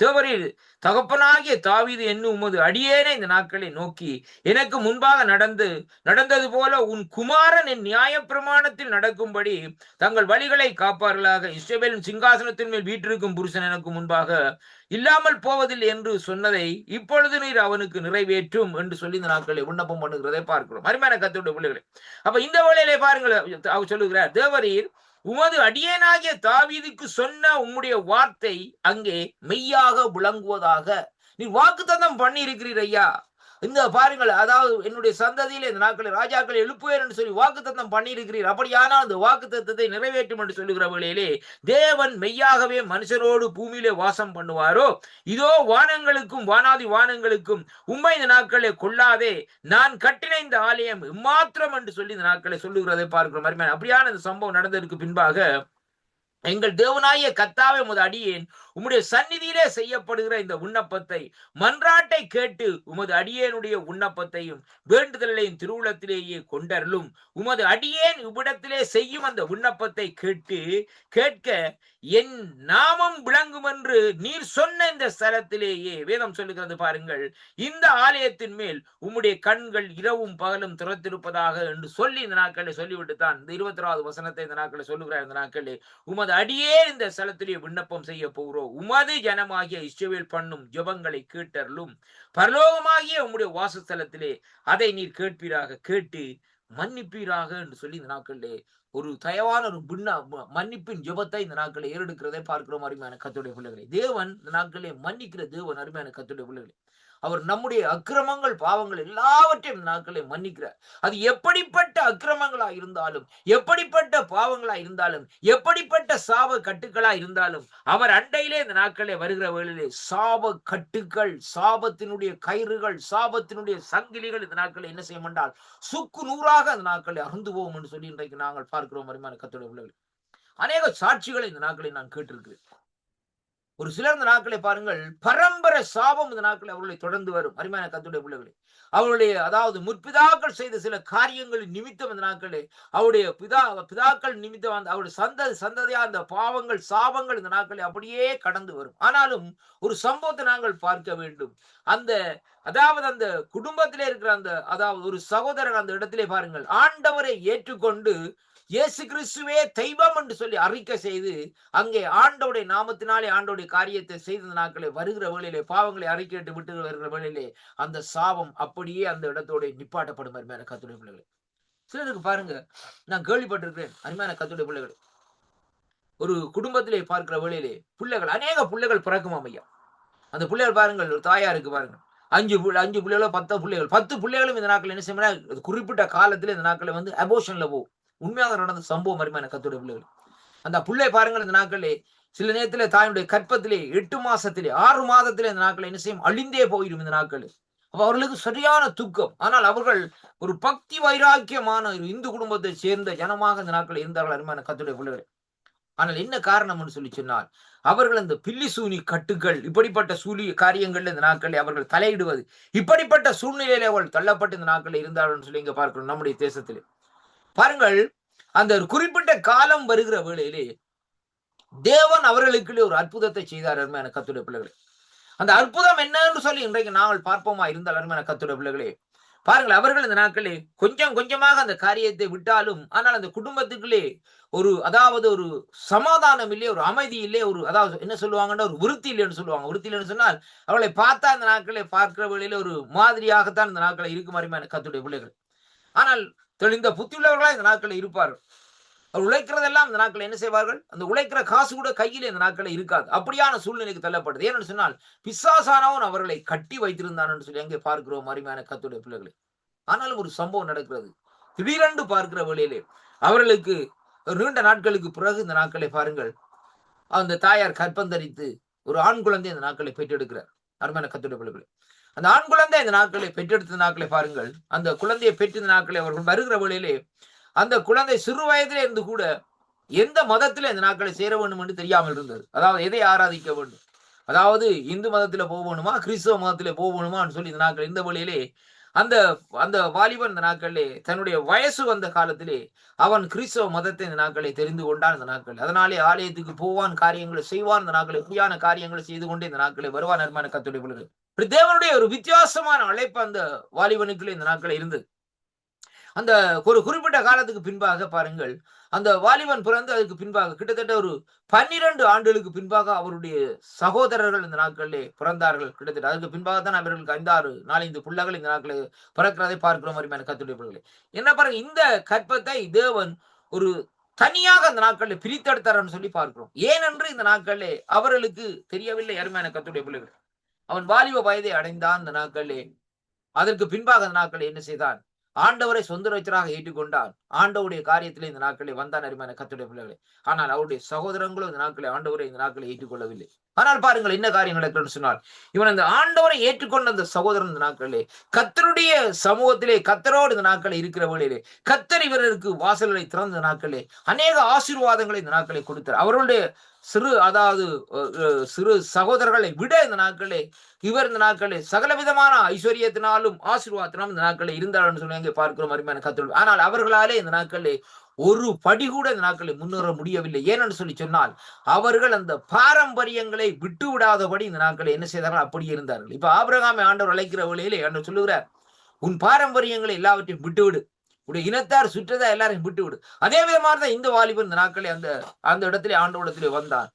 தேவரீர் தகப்பனாகிய தாவீது என்னும் உமது அடியேனை இந்த நாட்களை நோக்கி எனக்கு முன்பாக நடந்தது போல உன் குமாரன் என் நியாய பிரமாணத்தில் நடக்கும்படி தங்கள் வழிகளை காப்பார்களாக. இஸ்ரவேலின் சிங்காசனத்தின் மேல் வீற்றிருக்கும் புருஷன் எனக்கு முன்பாக இல்லாமல் போவதில்லை என்று சொன்னதை இப்பொழுது நீர் அவனுக்கு நிறைவேற்றும் என்று சொல்லி இந்த நாட்களை விண்ணப்பம் பண்ணுகிறதை பார்க்கிறோம். அருமையான கர்த்தருடைய பிள்ளைகளே, அப்ப இந்த வேளையிலே பாருங்கள், அவர் சொல்லுகிறார், தேவரீர் உமது அடியேனாகிய தாவீதுக்கு சொன்ன உம்முடைய வார்த்தை அங்கே மெய்யாக விளங்குவதாக நீ வாக்குத்தத்தம் பண்ணி இருக்கிறீர் ஐயா. இந்த பாருங்கள், அதாவது என்னுடைய சந்ததியிலே இந்த நாட்களில் ராஜாக்களை எழுப்புவேன் என்று சொல்லி வாக்குத்தத்தம் பண்ணி இருக்கிறீர். அப்படியானால் அந்த வாக்குத்தத்தத்தை நிறைவேற்றும் என்று சொல்லுகிற வேளையிலே தேவன் மெய்யாகவே மனுஷரோடு பூமியிலே வாசம் பண்ணுவாரோ? இதோ வானங்களுக்கும் வானாதி வானங்களுக்கும் உம்மை இந்த நாட்களை கொள்ளாதே, நான் கட்டின இந்த ஆலயம் மாத்திரம் என்று சொல்லி இந்த நாட்களை சொல்லுகிறதை பார்க்கிறோம். அப்படியான இந்த சம்பவம் நடந்ததற்கு பின்பாக எங்கள் தேவனாகிய கர்த்தாவே உமது அடியேன் உம்முடைய சந்நிதியிலே செய்யப்படுகிற இந்த விண்ணப்பத்தை மன்றாட்டை கேட்டு உமது அடியேனுடைய விண்ணப்பத்தையும் வேண்டுதலையும் திருவுளத்திலேயே கொண்டருளும். உமது அடியேன் இவ்விடத்திலே செய்யும் அந்த விண்ணப்பத்தை கேட்க என் நாமம் விளங்கும் என்று நீர் சொன்ன இந்த ஸ்தலத்திலேயே வேதம் சொல்லுகிறது பாருங்கள், இந்த ஆலயத்தின் மேல் உம்முடைய கண்கள் இரவும் பகலும் திறத்திருப்பதாக என்று சொல்லி இந்த நாட்களை சொல்லிவிட்டு தான் இந்த 26வது வசனத்தை இந்த நாட்களை சொல்லுகிறார். இந்த நாட்களே உமது அடியே இந்த ஸ்தலத்திலே விண்ணப்பம் செய்ய போகிறோம். உமது ஜனமாகிய இஸ்ரவேல் பண்ணும் ஜெபங்களை கேட்டருளும். பரலோகமாகிய உம்முடைய வாசஸ்தலத்திலே அதை நீர் கேட்பீராக, கேட்டு மன்னிப்பீராக என்று சொல்லி இந்த நாட்களிலே ஒரு தயவான ஒரு மன்னிப்பின் ஜெபத்தை இந்த நாட்களை ஏறெடுக்கிறதை பார்க்கிறோம். அருமையான கர்த்தருடைய பிள்ளைகளை, தேவன் இந்த நாட்களே மன்னிக்கிற தேவன். அருமையான கர்த்தருடைய பிள்ளைகளை, அவர் நம்முடைய அக்கிரமங்கள் பாவங்கள் எல்லாவற்றையும் இந்த நாட்களை மன்னிக்கிறார். அது எப்படிப்பட்ட அக்கிரமங்களா இருந்தாலும், எப்படிப்பட்ட பாவங்களா இருந்தாலும், எப்படிப்பட்ட சாப கட்டுக்களா இருந்தாலும், அவர் அண்டையிலே இந்த நாட்களே வருகிற வேளையிலே சாப கட்டுக்கள், சாபத்தினுடைய கயிறுகள், சாபத்தினுடைய சங்கிலிகள் இந்த நாட்களை என்ன செய்யும் என்றால் சுக்கு நூறாக அந்த நாட்களை அறுந்து போவோம் என்று சொல்லி இன்றைக்கு நாங்கள் பார்க்கிறோம். அருமையான கர்த்தருடைய பிள்ளைகள், அநேக சாட்சிகளை இந்த நாட்களை நான் கேட்டிருக்கிறேன். ஒரு சிலர் இந்த நாட்களை பாருங்கள், பரம்பரை சாபம் இந்த நாட்களை அவர்களை தொடர்ந்து வரும். அருமையான கர்த்தருடைய பிள்ளைகளே, அவருடைய அதாவது முற்பிதாக்கள் செய்த சில காரியங்களின் நிமித்தம் இந்த நாட்களே அவருடைய பிதாக்கள் நிமித்தம் அவருடைய சந்ததியா அந்த பாவங்கள் சாபங்கள் இந்த நாட்களை அப்படியே கடந்து வரும். ஆனாலும் ஒரு சம்பவத்தை நாங்கள் பார்க்க வேண்டும். அதாவது அந்த குடும்பத்திலே இருக்கிற அதாவது ஒரு சகோதரர் அந்த இடத்திலே பாருங்கள், ஆண்டவரை ஏற்றுக்கொண்டு இயேசு கிறிஸ்துவே தெய்வம் என்று சொல்லி அறிக்கை செய்து அங்கே ஆண்டவருடைய நாமத்தினாலே ஆண்டவருடைய காரியத்தை செய்த நாட்களை வருகிற வேளையிலே பாவங்களை அறிக்கையிட்டு விட்டு வருகிற வேளையிலே அந்த சாபம் அப்படியே அந்த இடத்தோட நிப்பாட்டப்படும். அருமையான கர்த்தருடைய பிள்ளைகளை, சிலருக்கு பாருங்க, நான் கேள்விப்பட்டிருக்கிறேன். அருமையான கர்த்தருடைய பிள்ளைகளை, ஒரு குடும்பத்திலே பார்க்கிற வேளையிலே பிள்ளைகள் அநேக பிள்ளைகள் பிறக்கும் ஐயா. அந்த பிள்ளைகள் பாருங்கள், ஒரு தாயாருக்கு பாருங்கள் 5 பிள்ளைகளோ 10 பிள்ளைகள், 10 பிள்ளைகளும் இந்த நாட்கள் என்ன செய்யணும், குறிப்பிட்ட காலத்தில் இந்த நாட்களை அபோஷன்ல போகும். உண்மையாக நடந்த சம்பவம். அருமையான கர்த்தருடைய பிள்ளைகள், அந்த பிள்ளை பாருங்கள் இந்த நாட்களே சில நேரத்திலே தாயுடைய கற்பத்திலே 8 மாசத்திலே 6 மாதத்திலே இந்த நாட்களை என்ன செய்யும், அழிந்தே போயிடும் இந்த நாட்கள். அப்ப அவர்களுக்கு சரியான துக்கம். ஆனால் அவர்கள் ஒரு பக்தி வைராக்கியமான ஒரு இந்து குடும்பத்தை சேர்ந்த ஜனமாக இந்த நாட்கள் இருந்தார்கள். அருமையான கர்த்தருடைய பிள்ளைகள், ஆனால் என்ன காரணம் என்று சொல்லி சொன்னால், அவர்கள் அந்த பில்லி சூனி கட்டுகள் இப்படிப்பட்ட காரியங்கள் இந்த நாட்களை அவர்கள் தலையிடுவது, இப்படிப்பட்ட சூழ்நிலையிலே அவர்கள் தள்ளப்பட்டு இந்த நாட்கள் இருந்தார்கள் சொல்லி இங்க பார்க்கிறோம். நம்முடைய தேசத்திலே பாருங்கள், அந்த குறிப்பிட்ட காலம் வருகிற வேளையிலே தேவன் அவர்களுக்குள்ளே ஒரு அற்புதத்தை செய்தார். அருமையான கர்த்தருடைய பிள்ளைகளே, அந்த அற்புதம் என்னன்னு சொல்லி இன்றைக்கு நாங்கள் பார்ப்போமா இருந்தால், அருமையான கர்த்தருடைய பிள்ளைகளே பாருங்கள், அவர்கள் இந்த நாட்களே கொஞ்சம் கொஞ்சமாக அந்த காரியத்தை விட்டாலும், ஆனால் அந்த குடும்பத்துக்குள்ளே அதாவது ஒரு சமாதானம் இல்லை, ஒரு அமைதி இல்லை, அதாவது என்ன சொல்லுவாங்கன்னா ஒரு விருத்தி இல்லைன்னு சொல்லுவாங்க. விருத்தி இல்லைன்னு சொன்னால் அவர்களை பார்த்தா இந்த நாட்களை பார்க்கிற வேளையில ஒரு மாதிரியாகத்தான் இந்த நாட்களை இருக்கும். அருமையான கர்த்தருடைய பிள்ளைகள், ஆனால் தெளிந்த புத்தியுள்ளவர்களா இந்த நாட்களில் இருப்பார்கள். அவர் உழைக்கிறதெல்லாம் இந்த நாட்களை என்ன செய்வார்கள், அந்த உழைக்கிற காசு கூட கையில் இந்த நாட்களை இருக்காது. அப்படியான சூழ்நிலைக்கு தள்ளப்படுது. ஏன்னு சொன்னால் பிசாசானவன் அவர்களை கட்டி வைத்திருந்தான் என்று சொல்லி அங்கே பார்க்கிறோம். அருமையான கர்த்தருடைய பிள்ளைகளை, ஆனாலும் ஒரு சம்பவம் நடக்கிறது. திடீரென்று பார்க்கிற வேளையிலே அவர்களுக்கு நீண்ட நாட்களுக்கு பிறகு இந்த நாட்களை பாருங்கள், அந்த தாயார் கற்பந்தரித்து ஒரு ஆண் குழந்தை இந்த நாட்களை பெற்றெடுக்கிறார். அருமையான கர்த்தருடைய பிள்ளைகளை, அந்த ஆண் குழந்தை இந்த நாட்களை பெற்றெடுத்த நாட்களை பாருங்கள், அந்த குழந்தையை பெற்ற நாட்களை அவர்கள் வருகிற வேளையிலே அந்த குழந்தை சிறு வயதிலே இருந்து கூட எந்த மதத்திலே இந்த நாட்களை சேர வேண்டும் என்று தெரியாமல் இருந்தது. அதாவது எதை ஆராதிக்க வேண்டும், அதாவது இந்து மதத்திலே போகணுமா கிறிஸ்தவ மதத்திலே போகணுமான்னு சொல்லி இந்த நாட்கள் இந்த வேளையிலே அந்த வாலிபன் இந்த நாட்களிலே தன்னுடைய வயசு வந்த காலத்திலே அவன் கிறிஸ்தவ மதத்தை இந்த நாட்களை தெரிந்து கொண்டான். இந்த நாட்கள் அதனாலே ஆலயத்துக்கு போவான், காரியங்களை செய்வான், இந்த நாட்களை எப்படியான காரியங்களை செய்து கொண்டு இந்த நாட்களை வருவான். அருமையான கர்த்தருடைய பிள்ளைகளே, தேவனுடைய ஒரு வித்தியாசமான அழைப்பு அந்த வாலிபனுக்குள்ளே இந்த நாட்கள் இருந்தது. அந்த ஒரு குறிப்பிட்ட காலத்துக்கு பின்பாக பாருங்கள், அந்த வாலிபன் பிறந்து அதுக்கு பின்பாக கிட்டத்தட்ட ஒரு 12 ஆண்டுகளுக்கு பின்பாக அவருடைய சகோதரர்கள் இந்த நாட்களிலே பிறந்தார்கள். கிட்டத்தட்ட அதுக்கு பின்பாகத்தான் அவர்களுக்கு 4-5 பிள்ளைகள் இந்த நாட்களில் பிறக்கிறதை பார்க்கிறோம். அருமையான கர்த்தருடைய பிள்ளைகளே, என்ன பாருங்க, இந்த கற்பத்தை தேவன் ஒரு தனியாக அந்த நாட்களில் பிரித்தெடுத்தார்னு சொல்லி பார்க்கிறோம். ஏனென்று இந்த நாட்களிலே அவர்களுக்கு தெரியவில்லை. அருமையான கர்த்தருடைய பிள்ளைகள், அவன் வாலிப வயதை அடைந்தான். இந்த நாட்களிலே அதற்கு பின்பாக அந்த நாட்களில் என்ன செய்தான், ஆண்டவரை சொந்த ரட்சகராக ஏற்றுக்கொண்டார். ஆண்டவருடைய காரியத்திலே இந்த நாட்களில் வந்தான் அருமையான கர்த்தருடைய பிள்ளைகளே. ஆனால் அவருடைய சகோதரங்களும் இந்த நாட்களை ஆண்டவரை இந்த நாட்களை ஏற்றுக்கொள்ளவில்லை. ஆனால் பாருங்கள் என்ன காரியம் நடக்குதுன்னு சொன்னால், இவன் அந்த ஆண்டவரை ஏற்றுக்கொண்ட அந்த சகோதரன் இந்த நாட்களிலே கர்த்தருடைய சமூகத்திலே கர்த்தரோடு இந்த நாட்களை இருக்கிற வேளையிலே கர்த்தர் இவருக்கு வாசல்களை திறந்த நாட்களே அநேக ஆசீர்வாதங்களை இந்த நாட்களை கொடுத்தார். அவர்களுடைய சிறு சகோதரர்களை விட இந்த நாட்களே இவர் இந்த நாட்களே சகல விதமான ஐஸ்வர்யத்தினாலும் ஆசீர்வாதத்தினாலும் இந்த நாட்களே இருந்தார் சொல்லி அங்கே பார்க்கிறோம் அருமையான கர்த்தர். ஆனால் அவர்களாலே இந்த நாட்களே ஒரு படி கூட இந்த நாட்களை முன்னேற முடியவில்லை. ஏனென்று சொல்லி சொன்னால் அவர்கள் அந்த பாரம்பரியங்களை விட்டு விடாதபடி இந்த நாட்களை என்ன செய்தார்கள், அப்படியே இருந்தார்கள். இப்ப ஆபிரகாமை ஆண்டவர் அழைக்கிற வேளையிலே ஆண்டவர் சொல்லுகிறார், உன் பாரம்பரியங்களை எல்லாவற்றையும் விட்டுவிடு, உடைய இனத்தார் சுற்றதா எல்லாரையும் விட்டு விடு. அதே விதமாக தான் இந்த வாலிபன் இந்த நாட்களை அந்த இடத்திலே ஆண்டவரிடத்திலே வந்தான்.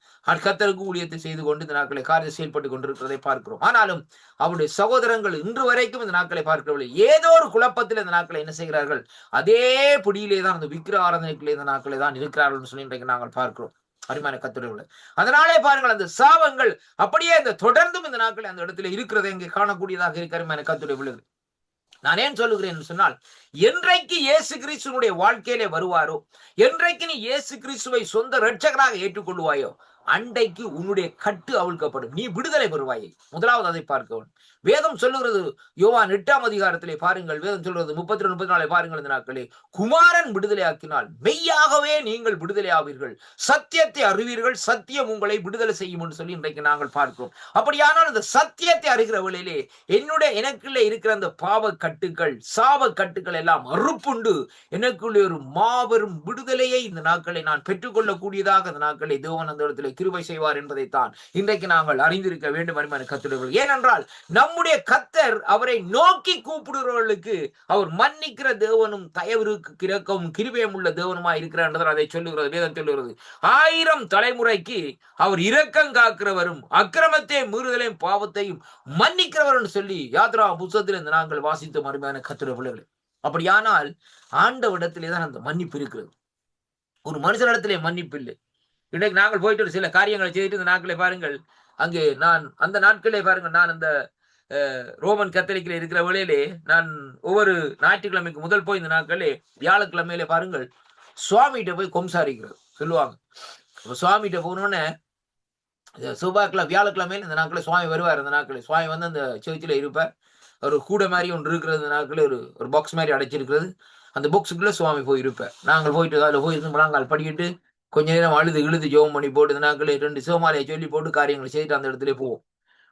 கர்த்தருக்கு ஊழியத்தை செய்து கொண்டு இந்த நாட்களை காரியம் செயல்பட்டு கொண்டிருக்கிறதை பார்க்கிறோம். ஆனாலும் அவருடைய சகோதரங்கள் இன்று வரைக்கும் இந்த நாட்களை பார்க்கவில்லை. ஏதோ ஒரு குழப்பத்தில் இந்த நாட்களை என்ன செய்கிறார்கள், அதே பிடியிலே தான் அந்த விக்கிர ஆராதனைகளே இந்த நாட்களை தான் இருக்கிறார்கள் சொல்லி இன்றைக்கு நாங்கள் பார்க்கிறோம் அருமையான கர்த்தருடைய. அதனாலே பாருங்கள் அந்த சாபங்கள் அப்படியே அந்த தொடர்ந்தும் இந்த நாட்களை அந்த இடத்துல இருக்கிறதை இங்கே காணக்கூடியதாக இருக்க அருமையான கர்த்தருடைய. நான் ஏன் சொல்லுகிறேன் என்று சொன்னால், என்றைக்கு இயேசு கிறிஸ்துவனுடைய வாழ்க்கையிலே வருவாரோ, என்றைக்கு நீ இயேசு கிறிஸ்துவை சொந்த இரட்சகராக ஏற்றுக்கொள்வாயோ, அன்றைக்கு உன்னுடைய கட்டு அவிழ்க்கப்படும், நீ விடுதலை பெறுவாயை. முதலாவது அதை பார்க்க வேதம் சொல்லுகிறது. யோவான் 8ஆம் அதிகாரத்திலே பாருங்கள், வேதம் சொல்றது 32, 34 பாருங்கள். இந்த நாட்களே குமாரன் விடுதலை ஆக்கினால் மெய்யாகவே நீங்கள் விடுதலை ஆவீர்கள், சத்தியத்தை அறிவீர்கள், சத்தியம் உங்களை விடுதலை செய்யும் என்று சொல்லி இன்றைக்கு நாங்கள் பார்க்கிறோம். அப்படியானால் இந்த சத்தியத்தை அறிகிற வேளையிலே எனக்குள்ளே இருக்கிற அந்த பாவ கட்டுக்கள் சாப கட்டுக்கள் எல்லாம் அறுப்புண்டு எனக்குள்ளே ஒரு மாபெரும் விடுதலையை இந்த நாட்களை நான் பெற்றுக்கொள்ளக்கூடியதாக இந்த நாட்களை தேவன் அந்த இடத்துல கிருபை செய்வார் என்பதைத்தான் இன்றைக்கு நாங்கள் அறிந்திருக்க வேண்டும் அருமையான கர்த்தருடைய. ஏனென்றால் நம்முடைய கர்த்தர் அவரை நோக்கி கூப்பிடுகிறவர்களுக்கு அவர் மன்னிக்கிற தேவனும் தயவிற்கு கிரக்கவும் கிருபையும் உள்ள தேவனுமாய் இருக்கிறார் என்று அதை சொல்லுகிறது வேதம் சொல்லுகிறது. 1000 தலைமுறைக்கு அவர் இரக்கம் காக்கிறவரும் அக்கிரமத்தை மீறுதலையும் பாவத்தையும் மன்னிக்கிறவர் என்று சொல்லி யாத்ரா புத்தகத்தில் நாங்கள் வாசித்த அருமையான கர்த்தருடைய பிள்ளைகளே. அப்படியானால் ஆண்டவரிடத்திலே தான் அந்த மன்னிப்பு இருக்கிறது. ஒரு மனுஷனிடத்திலே மன்னிப்பு இல்லை. இன்றைக்கு நாங்கள் போயிட்டு ஒரு சில காரியங்களை செய்துட்டு இந்த நாட்களை பாருங்கள், அங்கே நான் அந்த நாட்களே பாருங்கள், நான் அந்த ரோமன் கத்தோலிக்கில் இருக்கிற வேளையிலே நான் ஒவ்வொரு ஞாயிற்றுக்கிழமைக்கு முதல் போய் இந்த நாட்களே வியாழக்கிழமையிலே பாருங்கள் சுவாமிகிட்ட போய் கொம்சாரிக்கிறது சொல்லுவாங்க. சுவாமிகிட்ட போனோடனே செவ்வாய்க்கிழமை வியாழக்கிழமையில இந்த நாட்களே சுவாமி வருவார். அந்த நாட்களே சுவாமி வந்து அந்த சர்ச்சில் இருப்பார். ஒரு கூட மாதிரி ஒன்று இருக்கிறது. இந்த நாட்களே ஒரு பாக்ஸ் மாதிரி அடைச்சிருக்கிறது. அந்த பாக்ஸுக்குள்ள சுவாமி போய் இருப்பேன். நாங்கள் போயிட்டு அதில் போயிருந்து முழங்கால் படிக்கிட்டு கொஞ்ச நேரம் இழுது ஜோம் பண்ணி போட்டு இந்த நாட்களே 2 சிவமாலையை சொல்லி போட்டு காரியங்களை செய்துட்டு அந்த இடத்துல போவோம்.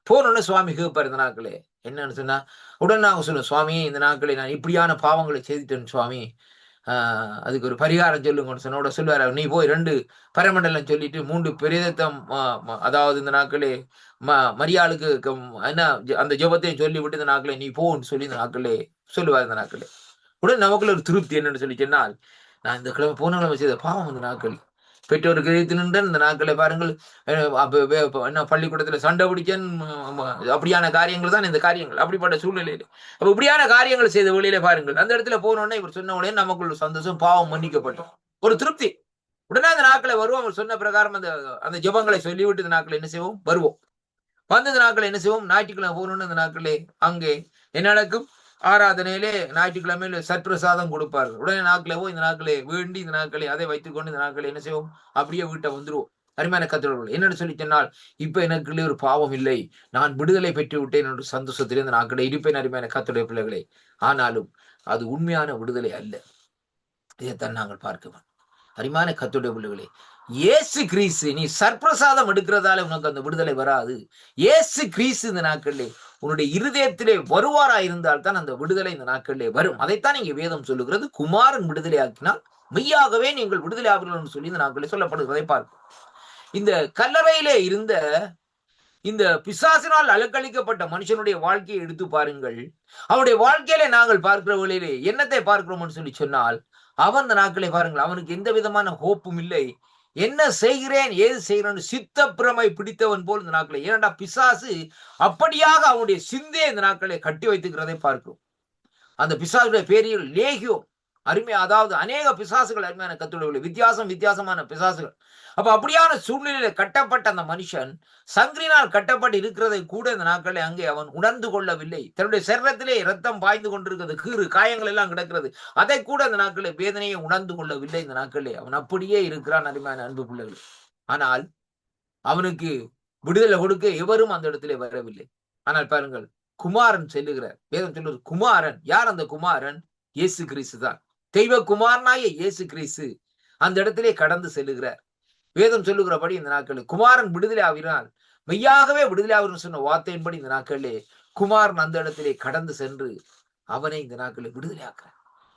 போனோடனே சுவாமி கேட்பார் இந்த நாட்களே என்னன்னு சொன்னா, உடனே நாங்கள் சொல்லுவோம், சுவாமி இந்த நாட்களே நான் இப்படியான பாவங்களை செய்துட்டேன் சுவாமி, அதுக்கு ஒரு பரிகாரம் சொல்லுங்கன்னு சொன்ன சொல்லுவார். நீ போய் 2 பரமண்டலம் சொல்லிட்டு 3 பிரேதத்தம் அதாவது இந்த நாட்களே மரியாளுக்கு என்ன அந்த ஜபத்தையும் சொல்லி விட்டு இந்த நாட்களே நீ போன்னு சொல்லி இந்த நாட்களே சொல்லுவார். இந்த நாட்களே உடனே நமக்குள்ள ஒரு திருப்தி என்னன்னு சொல்லி சொன்னால், நான் இந்த கிழமை போன கிழமை செய்த பாவம் இந்த நாட்கள் பெற்றோருக்கு எதிர்த்து நின்று இந்த நாட்களை பாருங்கள் என்ன பள்ளிக்கூடத்துல சண்டை பிடிச்சன் அப்படியான காரியங்கள் தான் இந்த காரியங்கள். அப்படிப்பட்ட சூழ்நிலையில அப்ப இப்படியான காரியங்கள் செய்த வழியில பாருங்கள் அந்த இடத்துல போனோடனே இவர் சொன்ன உடனே நமக்குள்ள சந்தோஷம், பாவம் மன்னிக்கப்பட்டோம், ஒரு திருப்தி. உடனே அந்த நாட்களை வருவோம். அவர் சொன்ன பிரகாரம் அந்த ஜபங்களை சொல்லிவிட்டு இந்த நாட்களை என்ன செய்வோம், வருவோம். வந்து இந்த நாட்களை என்ன செய்வோம், ஞாயிற்றுக்கிழமை போகணும்னு இந்த நாட்களே அங்கே என்ன நடக்கும், ஆராதனையிலே ஞாயிற்றுக்கிழமையில சற்பிரசாதம் கொடுப்பார்கள். உடனே நாட்களே போய் இந்த நாட்களே வேண்டி இந்த நாட்களை அதை வைத்துக்கொண்டு இந்த நாட்களை என்ன செய்வோம், அப்படியே வீட்டை வந்துருவோம். அருமையான கர்த்தர்கள் என்னன்னு சொல்லி சொன்னால், இப்ப எனக்குள்ளே ஒரு பாவம் இல்லை, நான் விடுதலை பெற்று விட்டேன் என்று சந்தோஷத்திலே இந்த நாட்களை இருப்பேன் அருமையான கர்த்தருடைய பிள்ளைகளே. ஆனாலும் அது உண்மையான விடுதலை அல்ல. இதைத்தான் நாங்கள் பார்க்கிறோம் அருமையான கர்த்தருடைய பிள்ளைகளே. இயேசு கிறிஸ்து நீ சற்பிரசாதம் எடுக்கிறதால உனக்கு அந்த விடுதலை வராது. இயேசு கிறிஸ்து இந்த நாட்களிலே உன்னுடைய இருதயத்திலே வருவாரா இருந்தால் தான் அந்த விடுதலை இந்த நாட்களிலே வரும். அதைத்தான் இங்கே வேதம் சொல்லுகிறது. குமாரன் விடுதலை ஆக்கினால் மெய்யாகவே நீங்கள் விடுதலை ஆவீர்கள் என்று சொல்லி இந்த நாட்களில் சொல்லப்படுவதை பார்க்கும். இந்த கல்லறையிலே இருந்த இந்த பிசாசினால் அலக்களிக்கப்பட்ட மனுஷனுடைய வாழ்க்கையை எடுத்து பாருங்கள். அவனுடைய வாழ்க்கையிலே நாங்கள் பார்க்கிற வழியிலே என்னத்தை பார்க்கிறோம் சொல்லி சொன்னால், அவன் இந்த நாட்களை பாருங்கள், அவனுக்கு எந்த விதமான ஹோப்பும் இல்லை. என்ன செய்கிறேன் ஏது செய்கிறேன் சித்தப்பிரமை பிடித்தவன் போல் இந்த நாட்களை, ஏனென்றா பிசாசு அப்படியாக அவனுடைய சிந்தையை இந்த நாட்களை கட்டி வைத்துக்கிறதை பார்க்கிறோம். அந்த பிசாசுடைய பேரில் லேகியோ, அதாவது அநேக பிசாசுகள், அருமையான கர்த்தருடைய வித்தியாசமான பிசாசுகள். அப்ப அப்படியான சூழ்நிலையில கட்டப்பட்ட அந்த மனுஷன் சங்கிலினால் கட்டப்பட்டு இருக்கிறதை கூட இந்த நாட்களில் அங்கே அவன் உணர்ந்து கொள்ளவில்லை. தன்னுடைய சரீரத்திலே ரத்தம் பாய்ந்து கொண்டிருக்கிறது, கீறு காயங்கள் எல்லாம் கிடக்கிறது. அதை கூட இந்த நாட்களில் வேதனையை உணர்ந்து கொள்ளவில்லை. இந்த நாட்களிலே அவன் அப்படியே இருக்கிறான், அருமையான அன்பு பிள்ளைகள். ஆனால் அவனுக்கு விடுதலை கொடுக்க எவரும் அந்த இடத்திலே வரவில்லை. ஆனால் பாருங்கள், குமாரன் செல்லுகிறார். வேதம் சொல்லுவது குமாரன். யார் அந்த குமாரன்? இயேசு கிறிஸ்து தான். தெய்வ குமாரனாய இயேசு கிறிஸ்து அந்த இடத்திலே கடந்து செல்லுகிறார். வேதம் சொல்லுகிறபடி இந்த நாட்களில் குமாரன் விடுதலை ஆகிறான், மெய்யாகவே விடுதலை ஆகும் சொன்ன வார்த்தையின்படி இந்த நாட்களிலே குமாரன் அந்த இடத்திலே கடந்து சென்று அவனை இந்த நாட்களில் விடுதலை ஆக்கிறார்.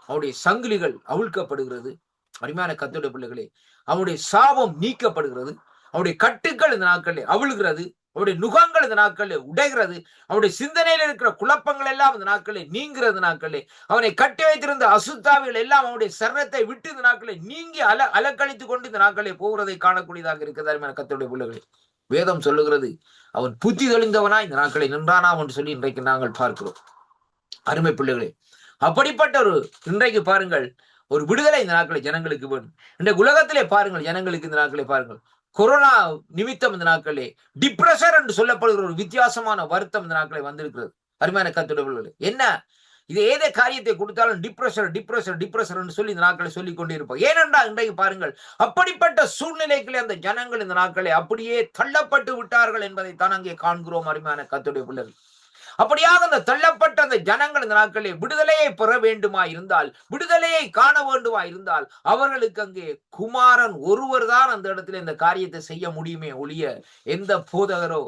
அவனுடைய சங்கிலிகள் அவிழ்க்கப்படுகிறது. அருமையான கர்த்தருடைய பிள்ளைகளே, அவனுடைய சாபம் நீக்கப்படுகிறது. அவருடைய கட்டுக்கள் இந்த நாட்களில் அவிழ்கிறது. அவருடைய நுகங்கள் இந்த நாட்களில் உடைகிறது. அவருடைய சிந்தனையில் இருக்கிற குழப்பங்கள் எல்லாம் இந்த நாட்களில் நீங்கிறது. நாட்களில் அவனை கட்டி வைத்திருந்த அசுத்தாவிகள் எல்லாம் அவனுடைய சரணத்தை விட்டு இந்த நாட்களில் நீங்கி அலக்கழித்துக் கொண்டு இந்த நாட்களில் போகிறதை காணக்கூடியதாக இருக்கிறது. கர்த்தருடைய பிள்ளைகளே, வேதம் சொல்லுகிறது அவன் புத்தி தெளிந்தவனா இந்த நாட்களை நின்றானாம் என்று சொல்லி இன்றைக்கு நாங்கள் பார்க்கிறோம். அருமை பிள்ளைகளே, அப்படிப்பட்ட ஒரு இன்றைக்கு பாருங்கள், ஒரு விடுதலை இந்த நாட்களை ஜனங்களுக்கு வேணும். இன்றைக்கு உலகத்திலே பாருங்கள், ஜனங்களுக்கு இந்த நாட்களை பாருங்கள், கொரோனா நிமித்தம் இந்த நாட்களே டிப்ரெஷன் என்று சொல்லப்படுகிற ஒரு வித்தியாசமான வருத்தம் இந்த நாட்களை வந்திருக்கிறது. அருமையான கர்த்தருடைய என்ன, இது ஏதே காரியத்தை கொடுத்தாலும் டிப்ரெஷன் சொல்லி இந்த நாட்களை சொல்லிக் கொண்டே இருப்போம். ஏனென்றால் இன்றைக்கு பாருங்கள், அப்படிப்பட்ட சூழ்நிலைகளே அந்த ஜனங்கள் இந்த நாட்களை அப்படியே தள்ளப்பட்டு விட்டார்கள் என்பதைத்தான் அங்கே காண்கிறோம். அருமையான கர்த்தருடைய பிள்ளைகள், அப்படியாக அந்த தள்ளப்பட்ட அந்த ஜனங்கள் இந்த நாட்களில் விடுதலையை பெற வேண்டுமா இருந்தால், விடுதலையை காண வேண்டுமா இருந்தால், அவர்களுக்கு அங்கே குமாரன் ஒருவர் தான் அந்த இடத்துல இந்த காரியத்தை செய்ய முடியுமே ஒழிய எந்த போதகரோ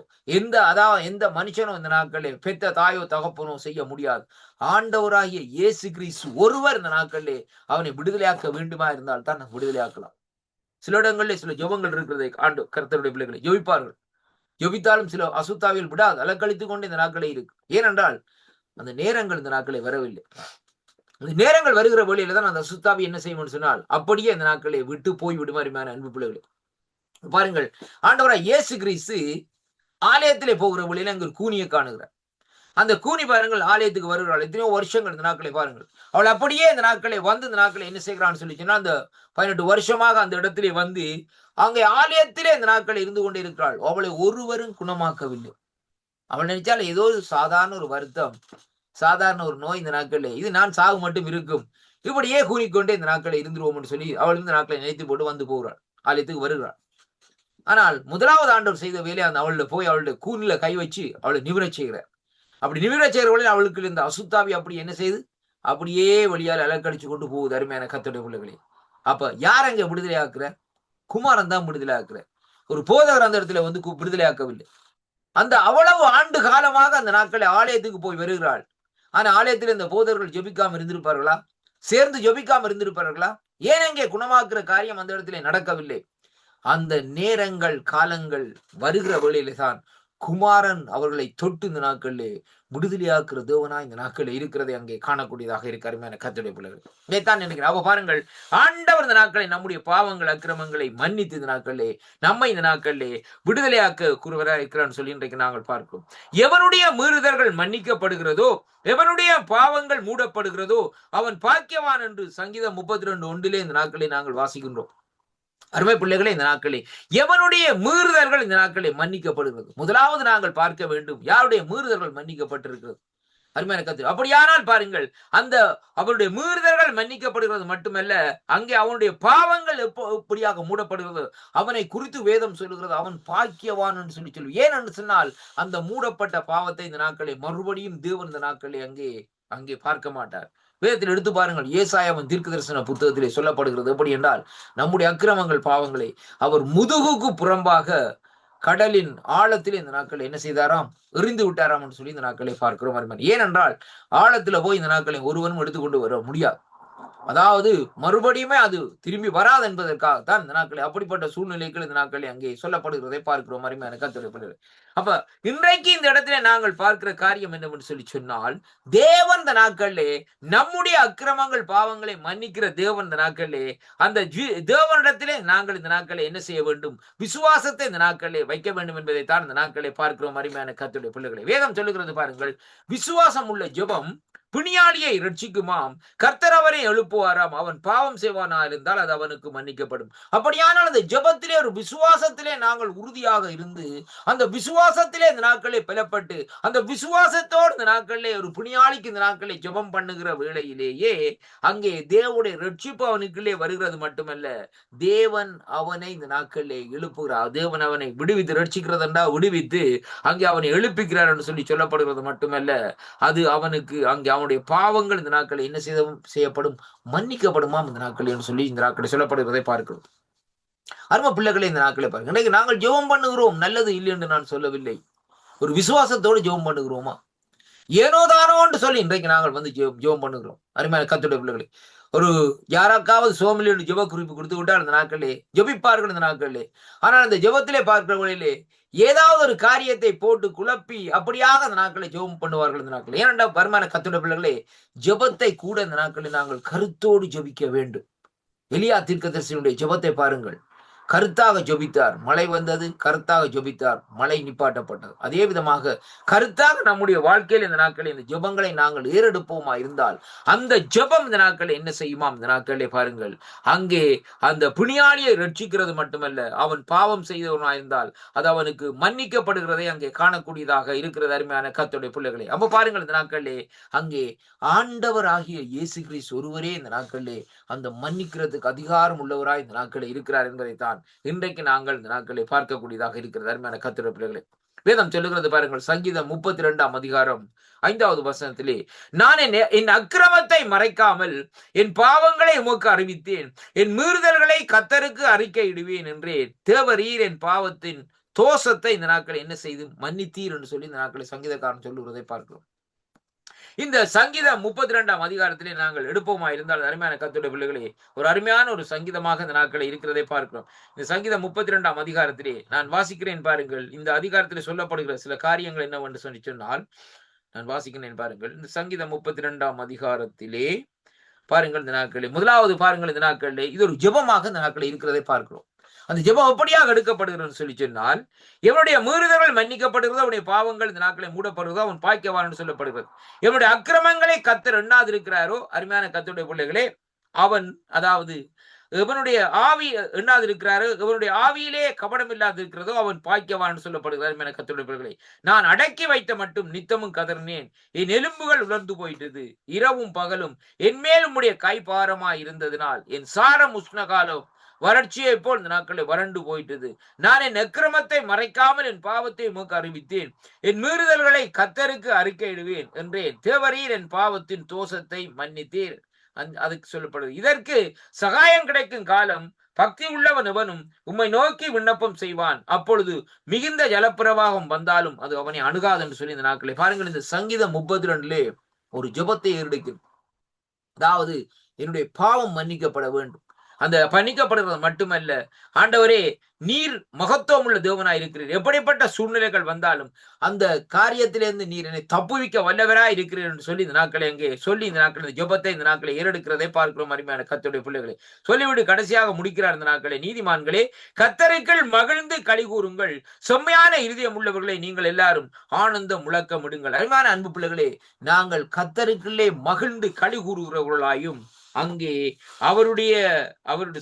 எந்த மனுஷனோ இந்த நாட்களில் பெத்த தாயோ தகப்பனோ செய்ய முடியாது. ஆண்டவராகிய இயேசு கிறிஸ்து ஒருவர் இந்த நாட்களிலே அவனை விடுதலையாக்க வேண்டுமா இருந்தால் தான் விடுதலையாக்கலாம். சில இடங்களில் சில ஜெபங்கள் இருக்கிறதை கர்த்தருடைய பிள்ளைகளை ஜெபிப்பார்கள். ஜெபித்தாலும் சில அசுத்தாவில் விடாது அலக்கழித்துக் கொண்டு இந்த நாட்களே இருக்கு. ஏனென்றால் அந்த நேரங்கள் இந்த நாட்களை வரவில்லை. அந்த நேரங்கள் வருகிற வழியில தான் அந்த அசுத்தாவி என்ன செய்யும்னு சொன்னால் அப்படியே இந்த நாட்களை விட்டு போய் விடுமாறிமான அன்பு பிள்ளைகளே, பாருங்கள், ஆண்டவராய் இயேசு கிறிஸ்து ஆலயத்திலே போகிற வழியில அங்கு கூனியை காணுகிறார். அந்த கூனி பாருங்கள் ஆலயத்துக்கு வருகிறாள். எத்தனையோ வருஷங்கள் இந்த நாட்களை பாருங்கள், அவள் அப்படியே இந்த நாட்களை வந்து இந்த நாட்களை என்ன செய்கிறான்னு சொல்லி சொன்னா, அந்த 18 வருஷமாக அந்த இடத்திலே வந்து அங்கே ஆலயத்திலே இந்த நாட்கள் இருந்து கொண்டே இருக்கிறாள். அவளை ஒருவரும் குணமாக்கவில்லை. அவள் நினைச்சால் ஏதோ சாதாரண ஒரு வருத்தம், சாதாரண ஒரு நோய் இந்த நாட்களில், இது நான் சாகு மட்டும் இருக்கும், இப்படியே கூறிக்கொண்டே இந்த நாட்களை இருந்துருவோம் என்று சொல்லி அவள் இந்த நாட்களை நினைத்து போட்டு வந்து போகிறாள், ஆலயத்துக்கு வருகிறாள். ஆனால் முதலாவது ஆண்டவர் செய்த வேலையை அந்த அவள்கிட்ட போய் அவளுடைய கூனில கை வச்சு அவளை நிவிரச் செய்கிறார். அப்படி நிவிரச் செய்கிறவளில் அவளுக்கு இருந்த அசுத்தாவி அப்படி என்ன செய்து அப்படியே வழியால் அலக்கடிச்சு கொண்டு போகுது. அருமையான கர்த்தருடைய பிள்ளைகளே, அப்ப யார் அங்க விடுதலை ஆக்குற? குமாரன் தான் விடுதலை ஆக்குற. ஒரு போதகர் அந்த இடத்துல வந்து விடுதலை ஆக்கவில்லை. அந்த அவ்வளவு ஆண்டு காலமாக அந்த நாட்களை ஆலயத்துக்கு போய் வருகிறாள். ஆனா ஆலயத்தில் இந்த போதகர்கள் ஜெபிக்காம இருந்திருப்பார்களா? சேர்ந்து ஜெபிக்காம இருந்திருப்பார்களா? ஏன் அங்கே குணமாக்குற காரியம் அந்த இடத்துல நடக்கவில்லை? அந்த நேரங்கள் காலங்கள் வருகிற வேளையிலே தான் குமாரன் அவர்களை தொட்டு இந்த நாட்களிலே விடுதலையாக்குற தேவனா இந்த நாட்களில் இருக்கிறதை அங்கே காணக்கூடியதாக இருக்கு. அருமையான கர்த்தருடைய பிள்ளைகள், இதைத்தான் நினைக்கிறேன். அப்ப பாருங்கள், ஆண்டவர் இந்த நாட்களை நம்முடைய பாவங்கள் அக்கிரமங்களை மன்னித்து இந்த நாட்களிலே நம்மை இந்த நாட்களிலே விடுதலையாக்க கூறுவராக இருக்கிறான்னு சொல்லி இன்றைக்கு நாங்கள் பார்க்கிறோம். எவனுடைய மீறுதல்கள் மன்னிக்கப்படுகிறதோ, எவனுடைய பாவங்கள் மூடப்படுகிறதோ அவன் பாக்கியவான் என்று சங்கீதம் 32:1 இந்த நாட்களை நாங்கள் வாசிக்கின்றோம். அருமை பிள்ளைகளே, இந்த நாட்களே எவனுடைய மீறுதல்கள் இந்த நாட்களே மன்னிக்கப்படுகிறது. முதலாவது நாங்கள் பார்க்க வேண்டும், யாருடைய மீறுதல்கள் மன்னிக்கப்பட்டிருக்கிறது. அருமையான கர்த்தர், அப்படியானால் பாருங்கள், அந்த அவருடைய மீறுதல்கள் மன்னிக்கப்படுகிறது மட்டுமல்ல, அங்கே அவனுடைய பாவங்கள் எப்படியாக மூடப்படுகிறது அவனை குறித்து வேதம் சொல்லுகிறது, அவன் பாக்கியவான் என்று சொல்லி ஏன் என்று சொன்னால் அந்த மூடப்பட்ட பாவத்தை இந்த நாட்களை மறுபடியும் தேவன் இந்த நாட்களை அங்கே பார்க்க மாட்டார். வேதத்தில் எடுத்து பாருங்கள், ஏசாயாவின் தீர்க்கதரிசன புத்தகத்திலே சொல்லப்படுகிறது எப்படி என்றால், நம்முடைய அக்கிரமங்கள் பாவங்களை அவர் முதுகுக்கு புறம்பாக கடலின் ஆழத்திலே இந்த நாட்களை என்ன செய்தாராம், எறிந்து விட்டாராம் என்று சொல்லி இந்த நாட்களை பார்க்கிறோம். ஏனென்றால் ஆழத்துல போய் இந்த நாட்களை ஒருவனும் எடுத்துக்கொண்டு வர முடியாது. அதாவது மறுபடியுமே அது திரும்பி வராது என்பதற்காகத்தான் இந்த நாட்களை அப்படிப்பட்ட சூழ்நிலைகள் இந்த நாட்களை அங்கே சொல்லப்படுகிறதை பார்க்கிறோம். அருமையான கர்த்தருடைய பிள்ளைகளே, அப்ப இன்றைக்கு இந்த இடத்துல நாங்கள் பார்க்கிற காரியம் என்னவென்று சொல்லி சொன்னால், தேவன் இந்த நாட்களிலே நம்முடைய அக்கிரமங்கள் பாவங்களை மன்னிக்கிற தேவன் இந்த நாட்களிலே அந்த தேவனிடத்திலே நாங்கள் இந்த நாட்களை என்ன செய்ய வேண்டும், விசுவாசத்தை இந்த நாட்களிலே வைக்க வேண்டும் என்பதைத்தான் இந்த நாட்களை பார்க்கிறோம். அருமையான கர்த்தருடைய பிள்ளைகளை, வேதம் சொல்லுகிறது பாருங்கள், விசுவாசம் உள்ள ஜெபம் பிணியாளியை ரட்சிக்குமாம், கர்த்தர் அவனை எழுப்புவாராம், அவன் பாவம் செய்வானா இருந்தால் அது அவனுக்கு மன்னிக்கப்படும். அப்படியானால் அந்த ஜெபத்திலே ஒரு விசுவாசத்திலே நாங்கள் உறுதியாக இருந்து அந்த விசுவாசத்திலே இந்த நாட்களே பலப்பட்டு அந்த விசுவாசத்தோடு இந்த நாட்களிலே ஒரு பிணியாளிக்கு இந்த நாட்களை ஜெபம் பண்ணுகிற வேளையிலேயே அங்கே தேவனுடைய ரட்சிப்பு அவனுக்குள்ளே வருகிறது மட்டுமல்ல, தேவன் அவனை இந்த நாட்களிலே எழுப்புகிறார். தேவன் அவனை விடுவித்து ரட்சிக்கிறதென்றா விடுவித்து அங்கே அவனை எழுப்பிக்கிறார் என்று சொல்லி சொல்லப்படுகிறது மட்டுமல்ல, அது அவனுக்கு அங்கே அவனுடைய பாவங்கள் இந்த நாட்களில் என்ன செய்யப்படும், மன்னிக்கப்படுமாம் இந்த நாட்கள் என்று சொல்லி இந்த நாட்களை சொல்லப்படுகிறதை பார்க்கிறோம். அருமை பிள்ளைகளை இந்த நாட்களை பாருங்க. இன்றைக்கு நாங்கள் ஜெபம் பண்ணுகிறோம், நல்லது இல்லை என்று நான் சொல்லவில்லை. ஒரு விசுவாசத்தோடு ஜெபம் பண்ணுகிறோமா? ஏனோதானோன்னு சொல்லி இன்றைக்கு நாங்கள் வந்து ஜெபம் பண்ணுகிறோம். அருமையான கர்த்தருடைய பிள்ளைகளை, ஒரு யாராக்காவது சோமலியோட ஜெப குறிப்பு கொடுத்து விட்டால் அந்த நாட்களிலே ஜெபிப்பார்கள் இந்த நாட்களிலே. ஆனால் அந்த ஜெபத்திலே பார்க்கிறவர்களிலே ஏதாவது ஒரு காரியத்தை போட்டு குழப்பி அப்படியாக அந்த நாட்களை ஜெபம் பண்ணுவார்கள் இந்த நாட்கள். ஏனென்றால் அருமையான கர்த்தருடைய பிள்ளைகளே, ஜெபத்தை கூட இந்த நாட்களில் நாங்கள் கருத்தோடு ஜெபிக்க வேண்டும். எலியா தீர்க்கதரிசியினுடைய ஜெபத்தை பாருங்கள். கருத்தாக ஜெபித்தார், மழை வந்தது. கருத்தாக ஜெபித்தார், மழை நிப்பாட்டப்பட்டது. அதே விதமாக கருத்தாக நம்முடைய வாழ்க்கையில் இந்த நாட்களில் இந்த ஜெபங்களை நாங்கள் ஏறெடுப்போமா இருந்தால் அந்த ஜெபம் இந்த நாட்களில் என்ன செய்யுமாம், இந்த நாட்களிலே பாருங்கள், அங்கே அந்த பிணியாளியை ரட்சிக்கிறது மட்டுமல்ல, அவன் பாவம் செய்தவனாயிருந்தால் அது அவனுக்கு மன்னிக்கப்படுகிறதை அங்கே காணக்கூடியதாக இருக்கிறது. அருமையான கர்த்தருடைய பிள்ளைகளே, அப்ப பாருங்கள், இந்த நாட்களிலே அங்கே ஆண்டவர் ஆகிய இயேசு கிறிஸ்து ஒருவரே இந்த நாட்களிலே அந்த மன்னிக்கிறதுக்கு அதிகாரம் உள்ளவராய் இந்த நாட்களில் இருக்கிறார் என்பதைத்தான் இன்றைக்கு நாங்கள் இந்த நாட்களை பார்க்கக்கூடியதாக இருக்கிறது. அருமையான கர்த்தருடைய பிள்ளைகளே, வேதம் சொல்லுகிறது பாருங்கள், சங்கீதம் 32 அதிகாரம் 5வது வசனத்திலே, நான் என் அக்கிரமத்தை மறைக்காமல் என் பாவங்களை உமக்கு அறிவித்தேன், என் மீறுதல்களை கர்த்தருக்கு அறிக்கையிடுவேன் என்றேன். தேவரீர் என் பாவத்தின் தோஷத்தை இந்த நாட்களை என்ன செய்து மன்னித்தீர் என்று சொல்லி இந்த நாட்களை சங்கீதக்காரன் சொல்லுவதை பார்க்கிறோம். இந்த சங்கீதம் 32 அதிகாரத்திலே நாங்கள் எடுப்போமா இருந்தால் அருமையான கர்த்தருடைய பிள்ளைகளே, ஒரு அருமையான ஒரு சங்கீதமாக இந்த நாட்களை இருக்கிறதை பார்க்கிறோம். இந்த சங்கீதம் 32 அதிகாரத்திலே நான் வாசிக்கிறேன் பாருங்கள். இந்த அதிகாரத்திலே சொல்லப்படுகிற சில காரியங்கள் என்னவென்று சொன்னால் நான் வாசிக்கிறேன் பாருங்கள். இந்த சங்கீதம் 32 அதிகாரத்திலே பாருங்கள், இந்த நாட்களே முதலாவது பாருங்கள், இந்த நாட்களிலே இது ஒரு ஜெபமாக இந்த நாட்களை இருக்கிறதை பார்க்கிறோம். அந்த ஜெபம் எப்படியாக எடுக்கப்படுகிறது சொல்லி சொன்னால், எவனுடைய மீறுதல்கள் மன்னிக்கப்படுகிறதோ அவனுடைய பாவங்கள் இந்த நாட்களை மூடப்படுகிறதோ அவன் பாய்க்கவான் என்று சொல்லப்படுகிறது. எவனுடைய அக்கிரமங்களை கர்த்தர் எண்ணாது இருக்கிறாரோ, அருமையான கர்த்தருடைய பிள்ளைகளே, அவன் அதாவது எவனுடைய ஆவி எண்ணாது இருக்கிறாரோ, எவனுடைய ஆவியிலே கபடம் இல்லாது இருக்கிறதோ அவன் பாய்க்கவான் சொல்லப்படுகிறார். அருமையான கர்த்தருடைய பிள்ளைகளே, நான் அடக்கி வைத்த மட்டும் நித்தமும் கதறினேன், என் எலும்புகள் உலர்ந்து போயிட்டது, இரவும் பகலும் என் மேல் உம்முடைய கைபாரமாய் இருந்ததினால் என் சாரம் உஷ்ணகாலம் வறட்சியை போல் இந்த நாட்களில் வறண்டு போயிட்டது. நான் என் அக்கிரமத்தை மறைக்காமல் என் பாவத்தை உமக்கு அறிவித்தேன், என் மீறுதல்களை கர்த்தருக்கு அறிக்கையிடுவேன் என்றேன். தேவரீர் என் பாவத்தின் தோஷத்தை மன்னித்தீர். அதுக்கு சொல்லப்படுது, இதற்கு சகாயம் கிடைக்கும் காலம் பக்தி உள்ளவன் எவனும் உம்மை நோக்கி விண்ணப்பம் செய்வான், அப்பொழுது மிகுந்த ஜலப்பிரவாகம் வந்தாலும் அது அவனை அணுகாது என்று சொல்லி இந்த நாட்களை பாருங்கள். இந்த சங்கீதம் 32 ஒரு ஜெபத்தை ஏறெடுக்கும். அதாவது என்னுடைய பாவம் மன்னிக்கப்பட வேண்டும். அந்த மன்னிக்கப்படுறது மட்டுமல்ல, ஆண்டவரே நீர் மகத்துவம் உள்ள தேவனாய் இருக்கிறீர், எப்படிப்பட்ட சூழ்நிலைகள் வந்தாலும் அந்த காரியத்திலிருந்து நீர் என்னை தப்புவிக்க வல்லவராய் இருக்கிறீர் என்று சொல்லி இந்த நாட்களை அங்கே சொல்லி இந்த நாட்கள் இந்த ஜெபத்தை இந்த நாட்களை ஏறெடுக்கிறதை பார்க்கிறோம். அருமையான கர்த்தருடைய பிள்ளைகளை, சொல்லிவிட்டு கடைசியாக முடிக்கிறார் இந்த நாட்களை, நீதிமான்களே கர்த்தருக்குள் மகிழ்ந்து களி கூறுங்கள், செம்மையான இருதயம் உள்ளவர்களை நீங்கள் எல்லாரும் ஆனந்தம் முழக்கமிடுங்கள். அருமையான அன்பு பிள்ளைகளே, நாங்கள் கர்த்தருக்குள்ளே மகிழ்ந்து களி கூறுகிறவர்களாயும் அங்கே அவருடைய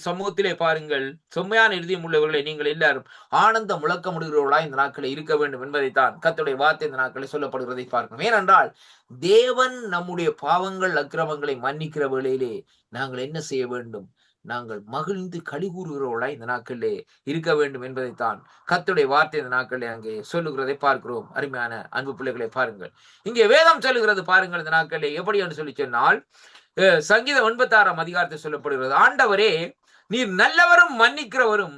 சமூகத்திலே பாருங்கள், செம்மையான இருதயம் உள்ளவர்களை நீங்கள் எல்லாரும் ஆனந்த முழக்கமிடுகிறவர்களா இந்த நாட்களை இருக்க வேண்டும் என்பதைத்தான் கர்த்தருடைய வார்த்தை இந்த நாட்களை சொல்லப்படுகிறதை பார்க்கணும். ஏனென்றால் தேவன் நம்முடைய பாவங்கள் அக்கிரமங்களை மன்னிக்கிற வேளையிலே நாங்கள் என்ன செய்ய வேண்டும், நாங்கள் மகிழ்ந்து களி கூறுகிறவர்களா இந்த நாட்களிலே இருக்க வேண்டும் என்பதைத்தான் கர்த்தருடைய வார்த்தை இந்த நாட்களிலே அங்கே சொல்லுகிறதை பார்க்கிறோம். அருமையான அன்பு பிள்ளைகளை பாருங்கள், இங்கே வேதம் சொல்லுகிறது பாருங்கள், இந்த நாட்களிலே எப்படி என்று சொல்லி சொன்னால், சங்கீதம் 86 அதிகாரத்தை சொல்லப்படுகிறது, ஆண்டவரே நீர் நல்லவரும் மன்னிக்கிறவரும்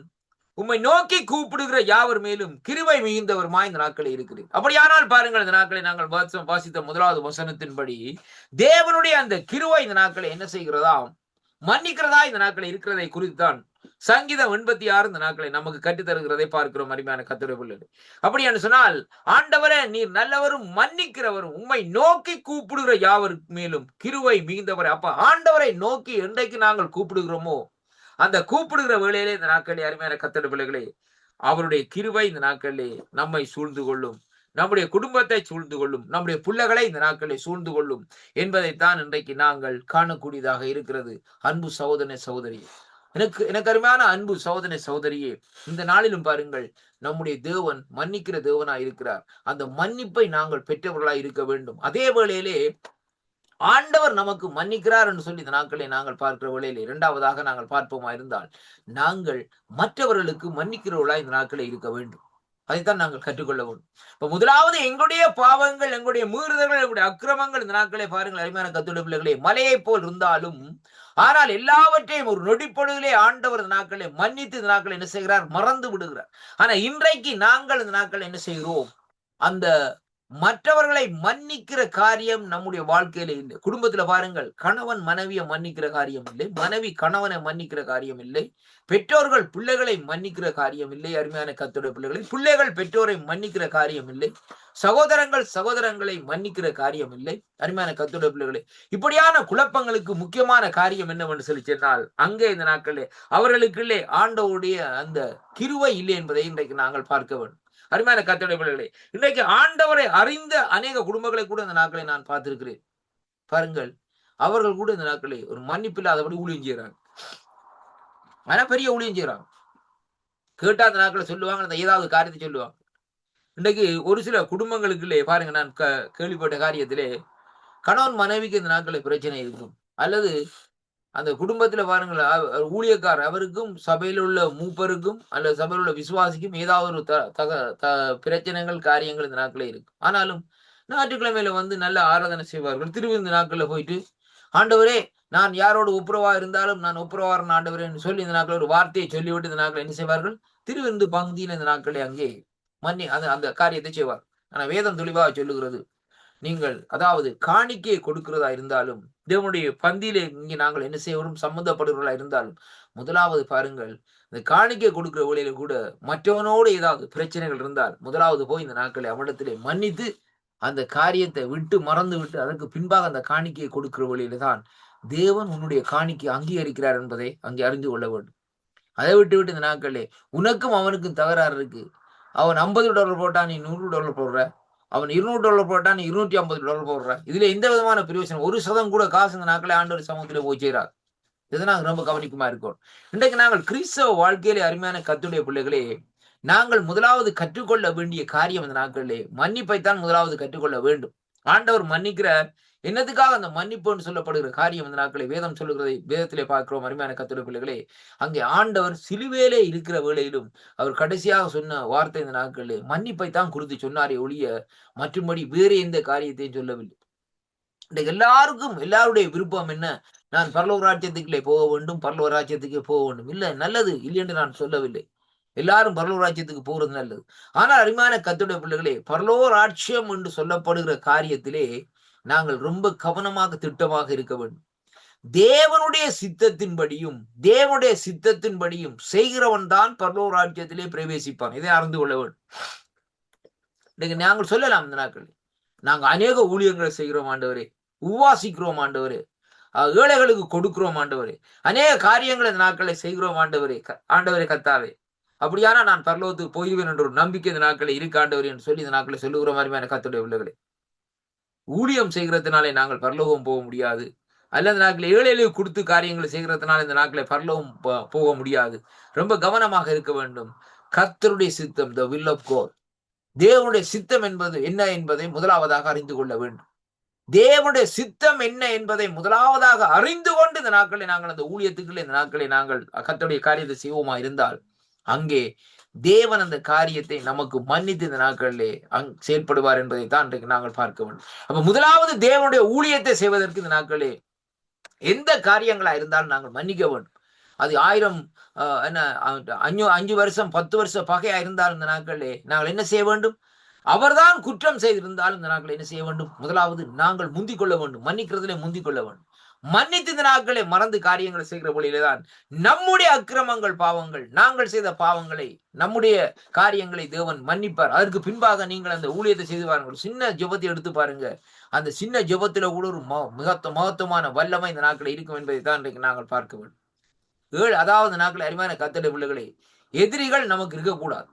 உம்மை நோக்கி கூப்பிடுகிற யாவர் மேலும் கிருபை மிகுந்தவருமாய் இந்த நாட்களில் இருக்கிறேன். அப்படியானால் பாருங்கள், இந்த நாட்களை நாங்கள் வாசித்த முதலாவது வசனத்தின்படி தேவனுடைய அந்த கிருபை இந்த நாட்களை என்ன செய்கிறதா, மன்னிக்கிறதா இந்த நாட்களை இருக்கிறதை குறித்துதான் சங்கீதம் 86 இந்த நாட்களை நமக்கு கற்றுத்தருகிறதை பார்க்கிறோம். அருமையான கர்த்தருடைய பிள்ளைகளே, அப்படி என்று சொன்னால் ஆண்டவரே நீர் நல்லவரும் மன்னிக்கிறவரும் உம்மை நோக்கி கூப்பிடுகிற யாவர் மேலும் கிருபை மிகுந்தவரை. அப்ப ஆண்டவரை நோக்கி என்றைக்கு நாங்கள் கூப்பிடுகிறோமோ அந்த கூப்பிடுகிற வேளையிலே இந்த நாட்களிலே அருமையான கர்த்தருடைய பிள்ளைகளே அவருடைய கிருபை இந்த நாட்களிலே நம்மை சூழ்ந்து கொள்ளும். நம்முடைய குடும்பத்தை சூழ்ந்து கொள்ளும், நம்முடைய பிள்ளைகளை இந்த நாட்களை சூழ்ந்து கொள்ளும் என்பதைத்தான் இன்றைக்கு நாங்கள் காணக்கூடியதாக இருக்கிறது. அன்பு சகோதரனே, சகோதரியே, எனக்கு அருமையான அன்பு சகோதரனே, சகோதரியே, இந்த நாளிலும் பாருங்கள், நம்முடைய தேவன் மன்னிக்கிற தேவனாய் இருக்கிறார். அந்த மன்னிப்பை நாங்கள் பெற்றவர்களாய் இருக்க வேண்டும். அதே வேளையிலே ஆண்டவர் நமக்கு மன்னிக்கிறார் என்று சொல்லி இந்த நாட்களை நாங்கள் பார்க்கிற வேளையிலே இரண்டாவதாக நாங்கள் பார்ப்போமா இருந்தால், நாங்கள் மற்றவர்களுக்கு மன்னிக்கிறவர்களாய் இந்த நாட்களை இருக்க வேண்டும். அதைத்தான் நாங்கள் கற்றுக்கொள்ள வேண்டும். இப்ப முதலாவது எங்களுடைய பாவங்கள், எங்களுடைய மீறுதல்கள், எங்களுடைய அக்கிரமங்கள் இந்த நாட்களை பாருங்கள் அருமையான கர்த்தருடைய பிள்ளைகளே, மலையை போல் இருந்தாலும், ஆனால் எல்லாவற்றையும் ஒரு நொடிப்பொழுதிலே ஆண்டவர் இந்த நாட்களை மன்னித்து இந்த நாட்களை என்ன செய்கிறார்? மறந்து விடுகிறார். ஆனா இன்றைக்கு நாங்கள் இந்த நாட்கள் என்ன செய்கிறோம்? அந்த மற்றவர்களை மன்னிக்கிற காரியம் நம்முடைய வாழ்க்கையில இல்லை. குடும்பத்துல பாருங்கள், கணவன் மனைவியை மன்னிக்கிற காரியம் இல்லை, மனைவி கணவனை மன்னிக்கிற காரியம் இல்லை, பெற்றோர்கள் பிள்ளைகளை மன்னிக்கிற காரியம் இல்லை. அருமையான கர்த்தருடைய பிள்ளைகளை, பிள்ளைகள் பெற்றோரை மன்னிக்கிற காரியம் இல்லை, சகோதரங்கள் சகோதரங்களை மன்னிக்கிற காரியம் இல்லை. அருமையான கர்த்தருடைய பிள்ளைகளை, இப்படியான குழப்பங்களுக்கு முக்கியமான காரியம் என்னவென்று சொல்லி சொன்னால், அங்கே இந்த நாட்களே அவர்களுக்குள்ளே ஆண்டவருடைய அந்த கிருபை இல்லை என்பதை இன்றைக்கு நாங்கள் பார்க்க வேண்டும். அருமையான கர்த்தருடைய பிள்ளைகளே, இன்றைக்கு ஆண்டவரை அறிந்த அநேக குடும்பங்களை கூட இந்த நாட்களை நான் பார்த்திருக்கிறேன். பாருங்கள், அவர்கள் கூட இந்த நாட்களை ஒரு மன்னிப்பில்லாதபடி ஊழியம் செய்யறாங்க. ஆனா பெரிய ஊழியம் செய்யறாங்க. கேட்டா அந்த நாட்களை சொல்லுவாங்க, அந்த ஏதாவது காரியத்தை சொல்லுவாங்க. இன்றைக்கு ஒரு சில குடும்பங்களுக்குள்ளே பாருங்க, நான் கேள்விப்பட்ட காரியத்திலே கணவன் மனைவிக்கு இந்த நாட்களை பிரச்சனை இருக்கும். அல்லது அந்த குடும்பத்துல பாருங்கள், ஊழியக்கார் அவருக்கும் சபையில் உள்ள மூப்பருக்கும் அல்லது சபையில் உள்ள விசுவாசிக்கும் ஏதாவது ஒரு பிரச்சனைகள் காரியங்கள் இந்த நாட்களே இருக்கு. ஆனாலும் ஞாயிற்றுக்கிழமையில வந்து நல்ல ஆராதனை செய்வார்கள். திரும்ப இந்த நாட்கள்ல போயிட்டு, ஆண்டவரே நான் யாரோட ஒப்புரவா இருந்தாலும் நான் ஒப்புரவாரன் ஆண்டவரேன்னு சொல்லி இந்த நாட்கள் ஒரு வார்த்தையை சொல்லிவிட்டு இந்த நாட்கள் என்ன செய்வார்கள்? திருவிருந்து பங்குதியில் இந்த நாட்களை அங்கே அந்த காரியத்தை செய்வார். ஆனா வேதம் தெளிவாக சொல்லுகிறது, நீங்கள் அதாவது காணிக்கையை கொடுக்கிறதா இருந்தாலும், தேவனுடைய பந்தியிலே இங்கே நாங்கள் என்ன செய்வோம் சம்பந்தப்படுகிறவர்களா இருந்தாலும், முதலாவது பாருங்கள், இந்த காணிக்கை கொடுக்கிற வேளையில கூட மற்றவனோடு ஏதாவது பிரச்சனைகள் இருந்தால் முதலாவது போய் இந்த நாட்களை அவனிடத்திலே மன்னித்து அந்த காரியத்தை விட்டு மறந்து விட்டு அதற்கு பின்பாக அந்த காணிக்கையை கொடுக்கிற வழியில தான் தேவன் உன்னுடைய காணிக்கை அங்கீகரிக்கிறார் என்பதை அங்கே அறிந்து கொள்ள வேண்டும். அதை விட்டு விட்டு இந்த நாட்களே உனக்கும் அவனுக்கும் தகராறு இருக்கு. அவன் $50 போட்டா நீ $100 போடுற, அவன் $200 போட்டா நீ $250 போடுற. இதுல எந்த விதமான பிரயோஜனம்? 1% கூட காசு இந்த நாட்களே ஆண்டவர் சமூகத்திலே போய் செய்கிறார். இதை நாங்கள் ரொம்ப கவனிக்குமா இருக்கோம். இன்றைக்கு நாங்கள் கிறிஸ்தவ வாழ்க்கையிலே அருமையான கர்த்தருடைய பிள்ளைகளே, நாங்கள் முதலாவது கற்றுக்கொள்ள வேண்டிய காரியம் இந்த நாட்களிலே மன்னிப்பைத்தான் முதலாவது கற்றுக்கொள்ள வேண்டும். ஆண்டவர் மன்னிக்கிறார். என்னதுக்காக அந்த மன்னிப்புன்னு சொல்லப்படுகிற காரியம் இந்த நாட்களை வேதம் சொல்லுகிறதை வேதத்திலே பார்க்கிறோம். அருமையான கர்த்தருடைய பிள்ளைகளே, அங்கே ஆண்டவர் சிலுவையிலே இருக்கிற வேளையிலும் அவர் கடைசியாக சொன்ன வார்த்தை இந்த நாட்களிலே மன்னிப்பைத்தான் குறித்து சொன்னாரே ஒழிய மற்றும்படி வேறு எந்த காரியத்தையும் சொல்லவில்லை. இன்றைக்கு எல்லாருடைய விருப்பம் என்ன? நான் பரலோக ராஜ்யத்துக்குள்ளே போக வேண்டும், பரலோக ராஜ்யத்துக்கே போக வேண்டும். இல்லை, நல்லது இல்லை என்று நான் சொல்லவில்லை. எல்லாரும் பரலோக ராஜ்யத்துக்கு போறது நல்லது. ஆனால் அருமையான கர்த்தருடைய பிள்ளைகளே, பரலோக ராஜ்யம் என்று சொல்லப்படுகிற காரியத்திலே நாங்கள் ரொம்ப கவனமாக திட்டமாக இருக்க வேண்டும். தேவனுடைய சித்தத்தின்படியும் செய்கிறவன் தான் பரலோக ராஜ்யத்திலே பிரவேசிப்பான். இதை அறிந்து கொள்ள வேண்டும். இன்னைக்கு நாங்கள் சொல்லலாம், இந்த நாட்கள் நாங்கள் அநேக ஊழியங்களை செய்கிறோம் ஆண்டவரே, உவாசிக்கிறோம் ஆண்டவரே, ஏழைகளுக்கு கொடுக்கிறோம் ஆண்டவரே, அநேக காரியங்களை இந்த நாட்களை செய்கிறோம் ஆண்டவரே கர்த்தாவே, அப்படியானா நான் பரலோகத்துக்கு போய்வேன் என்ற ஒரு நம்பிக்கை இந்த நாட்களை இருக்கு ஆண்டவரே என்று சொல்லி இந்த நாட்களை சொல்லுகிற மாதிரியான கர்த்தருடைய பிள்ளைகளே, ஊழியம் செய்கிறதுனாலே நாங்கள் பரலோகம் போக முடியாது. அல்லது நாட்களை ஏழைகளுக்கு கொடுத்து காரியங்களை செய்கிறதுனால இந்த நாட்களை பரலோகம் போக முடியாது. ரொம்ப கவனமாக இருக்க வேண்டும். கர்த்தருடைய சித்தம், the will of God, தேவனுடைய சித்தம் என்பது என்ன என்பதை முதலாவதாக அறிந்து கொள்ள வேண்டும். தேவனுடைய சித்தம் என்ன என்பதை முதலாவதாக அறிந்து கொண்டு இந்த நாட்களை நாங்கள் அந்த ஊழியத்துக்குள்ள இந்த நாட்களை நாங்கள் கர்த்தருடைய காரியத்தை செய்வோமா இருந்தால், அங்கே தேவன் அந்த காரியத்தை நமக்கு மன்னித்து இந்த நாட்களிலே செயல்படுவார் என்பதை தான் இன்றைக்கு நாங்கள் பார்க்க வேண்டும். அப்ப முதலாவது தேவனுடைய ஊழியத்தை செய்வதற்கு இந்த நாட்களே எந்த காரியங்களா இருந்தாலும் நாங்கள் மன்னிக்க வேண்டும். அது 5 வருஷம் 10 வருஷம் பகையா இருந்தாலும் இந்த நாட்களே நாங்கள் என்ன செய்ய வேண்டும்? அவர்தான் குற்றம் செய்திருந்தாலும் இந்த நாட்களை என்ன செய்ய வேண்டும்? முதலாவது நாங்கள் முந்திக் கொள்ள வேண்டும். மன்னிக்கிறதுலே முந்திக் கொள்ள வேண்டும். மன்னித்து இந்த நாட்களை மறந்து காரியங்களை செய்கிற வழியில்தான் நம்முடைய அக்கிரமங்கள், பாவங்கள், நாங்கள் செய்த பாவங்களை, நம்முடைய காரியங்களை தேவன் மன்னிப்பார். அதற்கு பின்பாக நீங்கள் அந்த ஊழியத்தை செய்து பாருங்கள். சின்ன ஜெபத்தை எடுத்து பாருங்க. அந்த சின்ன ஜெபத்துல கூட ஒரு மகத்துவமான வல்லமை இந்த நாட்களை இருக்கும் என்பதை தான் இன்றைக்கு நாங்கள் பார்க்க வேண்டும். அதாவது நாட்களை அருமையான கர்த்தருடைய பிள்ளைகளே, எதிரிகள் நமக்கு இருக்கக்கூடாது.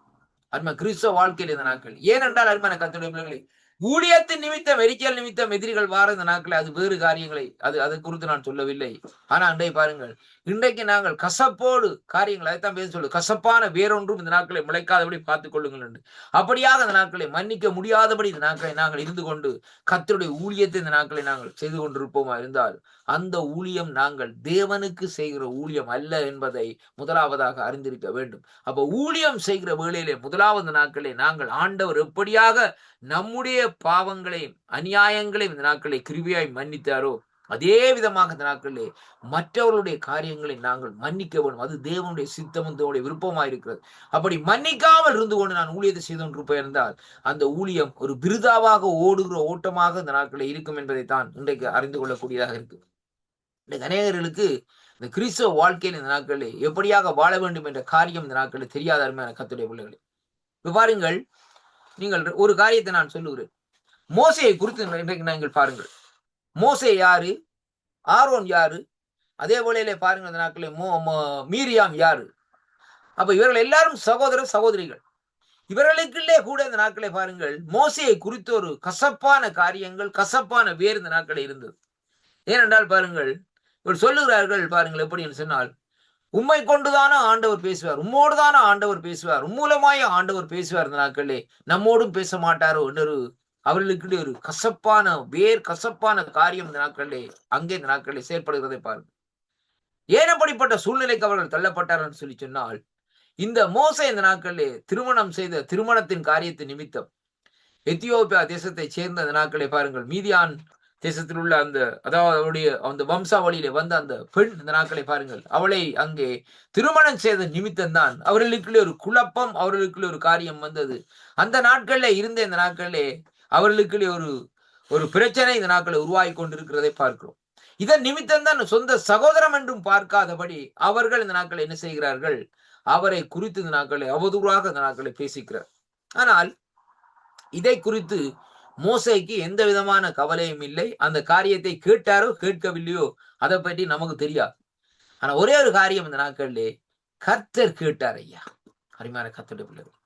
அருமை கிறிஸ்தவ வாழ்க்கையில் இந்த நாட்கள். ஏனென்றால் அருமையான கர்த்தருடைய பிள்ளைகளே, ஊழியத்தின் நிமித்தம், எரிச்சல் நிமித்தம் எதிரிகள் வார இந்த நாட்கள் அது வேறு காரியங்களை அது குறித்து நான் சொல்லவில்லை. ஆனா அன்றைய பாருங்கள், இன்றைக்கு நாங்கள் கசப்போடு காரியங்கள் அதைத்தான் பேச சொல்லு, கசப்பான வேறொன்றும் இந்த நாட்களை முளைக்காதபடி பார்த்துக் கொள்ளுங்கள் என்று. அப்படியாக இந்த நாட்களை மன்னிக்க முடியாதபடி இந்த நாட்களை நாங்கள் இருந்து கொண்டு கர்த்தருடைய ஊழியத்தை இந்த நாட்களை நாங்கள் செய்து கொண்டிருப்போமா இருந்தால், அந்த ஊழியம் நாங்கள் தேவனுக்கு செய்கிற ஊழியம் அல்ல என்பதை முதலாவதாக அறிந்திருக்க வேண்டும். அப்ப ஊழியம் செய்கிற வேளையிலே முதலாவது நாட்களே நாங்கள் ஆண்டவர் எப்படியாக நம்முடைய பாவங்களையும் அநியாயங்களையும் இந்த நாட்களை கிருபையாய் மன்னித்தாரோ, அதே விதமாக இந்த நாட்களிலே மற்றவர்களுடைய காரியங்களை நாங்கள் மன்னிக்க வேண்டும். அது தேவனுடைய சித்தமும் தேவனுடைய விருப்பமாய் இருக்கிறது. அப்படி மன்னிக்காமல் இருந்து கொண்டு நான் ஊழியத்தை செய்து கொண்டிருப்பேன் என்றால், அந்த ஊழியம் ஒரு விருதாவாக ஓடுகிற ஓட்டமாக இந்த நாட்களில் இருக்கும் என்பதைத்தான் இன்றைக்கு அறிந்து கொள்ளக்கூடியதாக இருக்கு. இன்றைக்கு அநேகர்களுக்கு இந்த கிறிஸ்தவ வாழ்க்கையில் இந்த நாட்களில் எப்படியாக வாழ வேண்டும் என்ற காரியம் இந்த நாட்களில் தெரியாத அருமையான கர்த்தருடைய பிள்ளைகளே. இப்ப பாருங்கள், நீங்கள் ஒரு காரியத்தை நான் சொல்லுகிறேன். மோசேயை குறித்து இன்றைக்கு நீங்கள் பாருங்கள். மோசே யாரு? ஆரோன் யாரு? அதே போல பாருங்கள் இந்த நாட்களில் மீரியாம் யாரு? அப்ப இவர்கள் எல்லாரும் சகோதர சகோதரிகள். இவர்களுக்குள்ளே கூட இந்த நாட்களை பாருங்கள், மோசையை குறித்து ஒரு கசப்பான காரியங்கள், கசப்பான வேறு இந்த நாட்களில் இருந்தது. ஏனென்றால் பாருங்கள், இவர் சொல்லுகிறார்கள் பாருங்கள், எப்படி என்று சொன்னால், உம்மை கொண்டுதான ஆண்டவர் பேசுவார், உம்மோடு தானே ஆண்டவர் பேசுவார், உம்மூலமாய ஆண்டவர் பேசுவார் இந்த நாட்களே, நம்மோடும் பேச மாட்டாரோ என்று அவர்களுக்கு ஒரு கசப்பான காரியம் இந்த நாட்களிலே அங்கே இந்த நாட்களிலே செயற்படுகிறதை பாருங்கள். ஏன் அப்படிப்பட்ட சூழ்நிலைக்கு அவர்கள் தள்ளப்பட்டார் என்று சொல்லி சொன்னால், இந்த மோசே இந்த நாட்களிலே திருமணம் செய்த திருமணத்தின் காரியத்தின் நிமித்தம் எத்தியோப்பியா தேசத்தை சேர்ந்த இந்த நாட்களை பாருங்கள், மீதியான் தேசத்தில் உள்ள அதாவது அவருடைய அந்த வம்சாவளியிலே வந்த அந்த பெண் இந்த நாட்களை பாருங்கள், அவளை அங்கே திருமணம் செய்த நிமித்தம் தான் அவர்களுக்குள்ளே ஒரு குழப்பம், அவர்களுக்குள்ளே ஒரு காரியம் வந்தது. அந்த நாட்களில் இருந்த இந்த நாட்களிலே அவர்களுக்குள்ளே ஒரு பிரச்சனை இந்த நாட்களை உருவாகி கொண்டிருக்கிறதை பார்க்கிறோம். இதன் நிமித்தம் தான் சொந்த சகோதரம் என்றும் பார்க்காதபடி அவர்கள் இந்த நாட்களை என்ன செய்கிறார்கள், அவரை குறித்து இந்த நாட்களை அவதூறாக இந்த நாட்களை பேசிக்கிறார். ஆனால் இதை குறித்து மோசேக்கு எந்த விதமான கவலையும் இல்லை. அந்த காரியத்தை கேட்டாரோ கேட்கவில்லையோ அதை பற்றி நமக்கு தெரியாது. ஆனா ஒரே ஒரு காரியம் இந்த நாட்களிலே கர்த்தர் கேட்டார். ஐயா, அருமையான கர்த்தருடைய பிள்ளைகள்,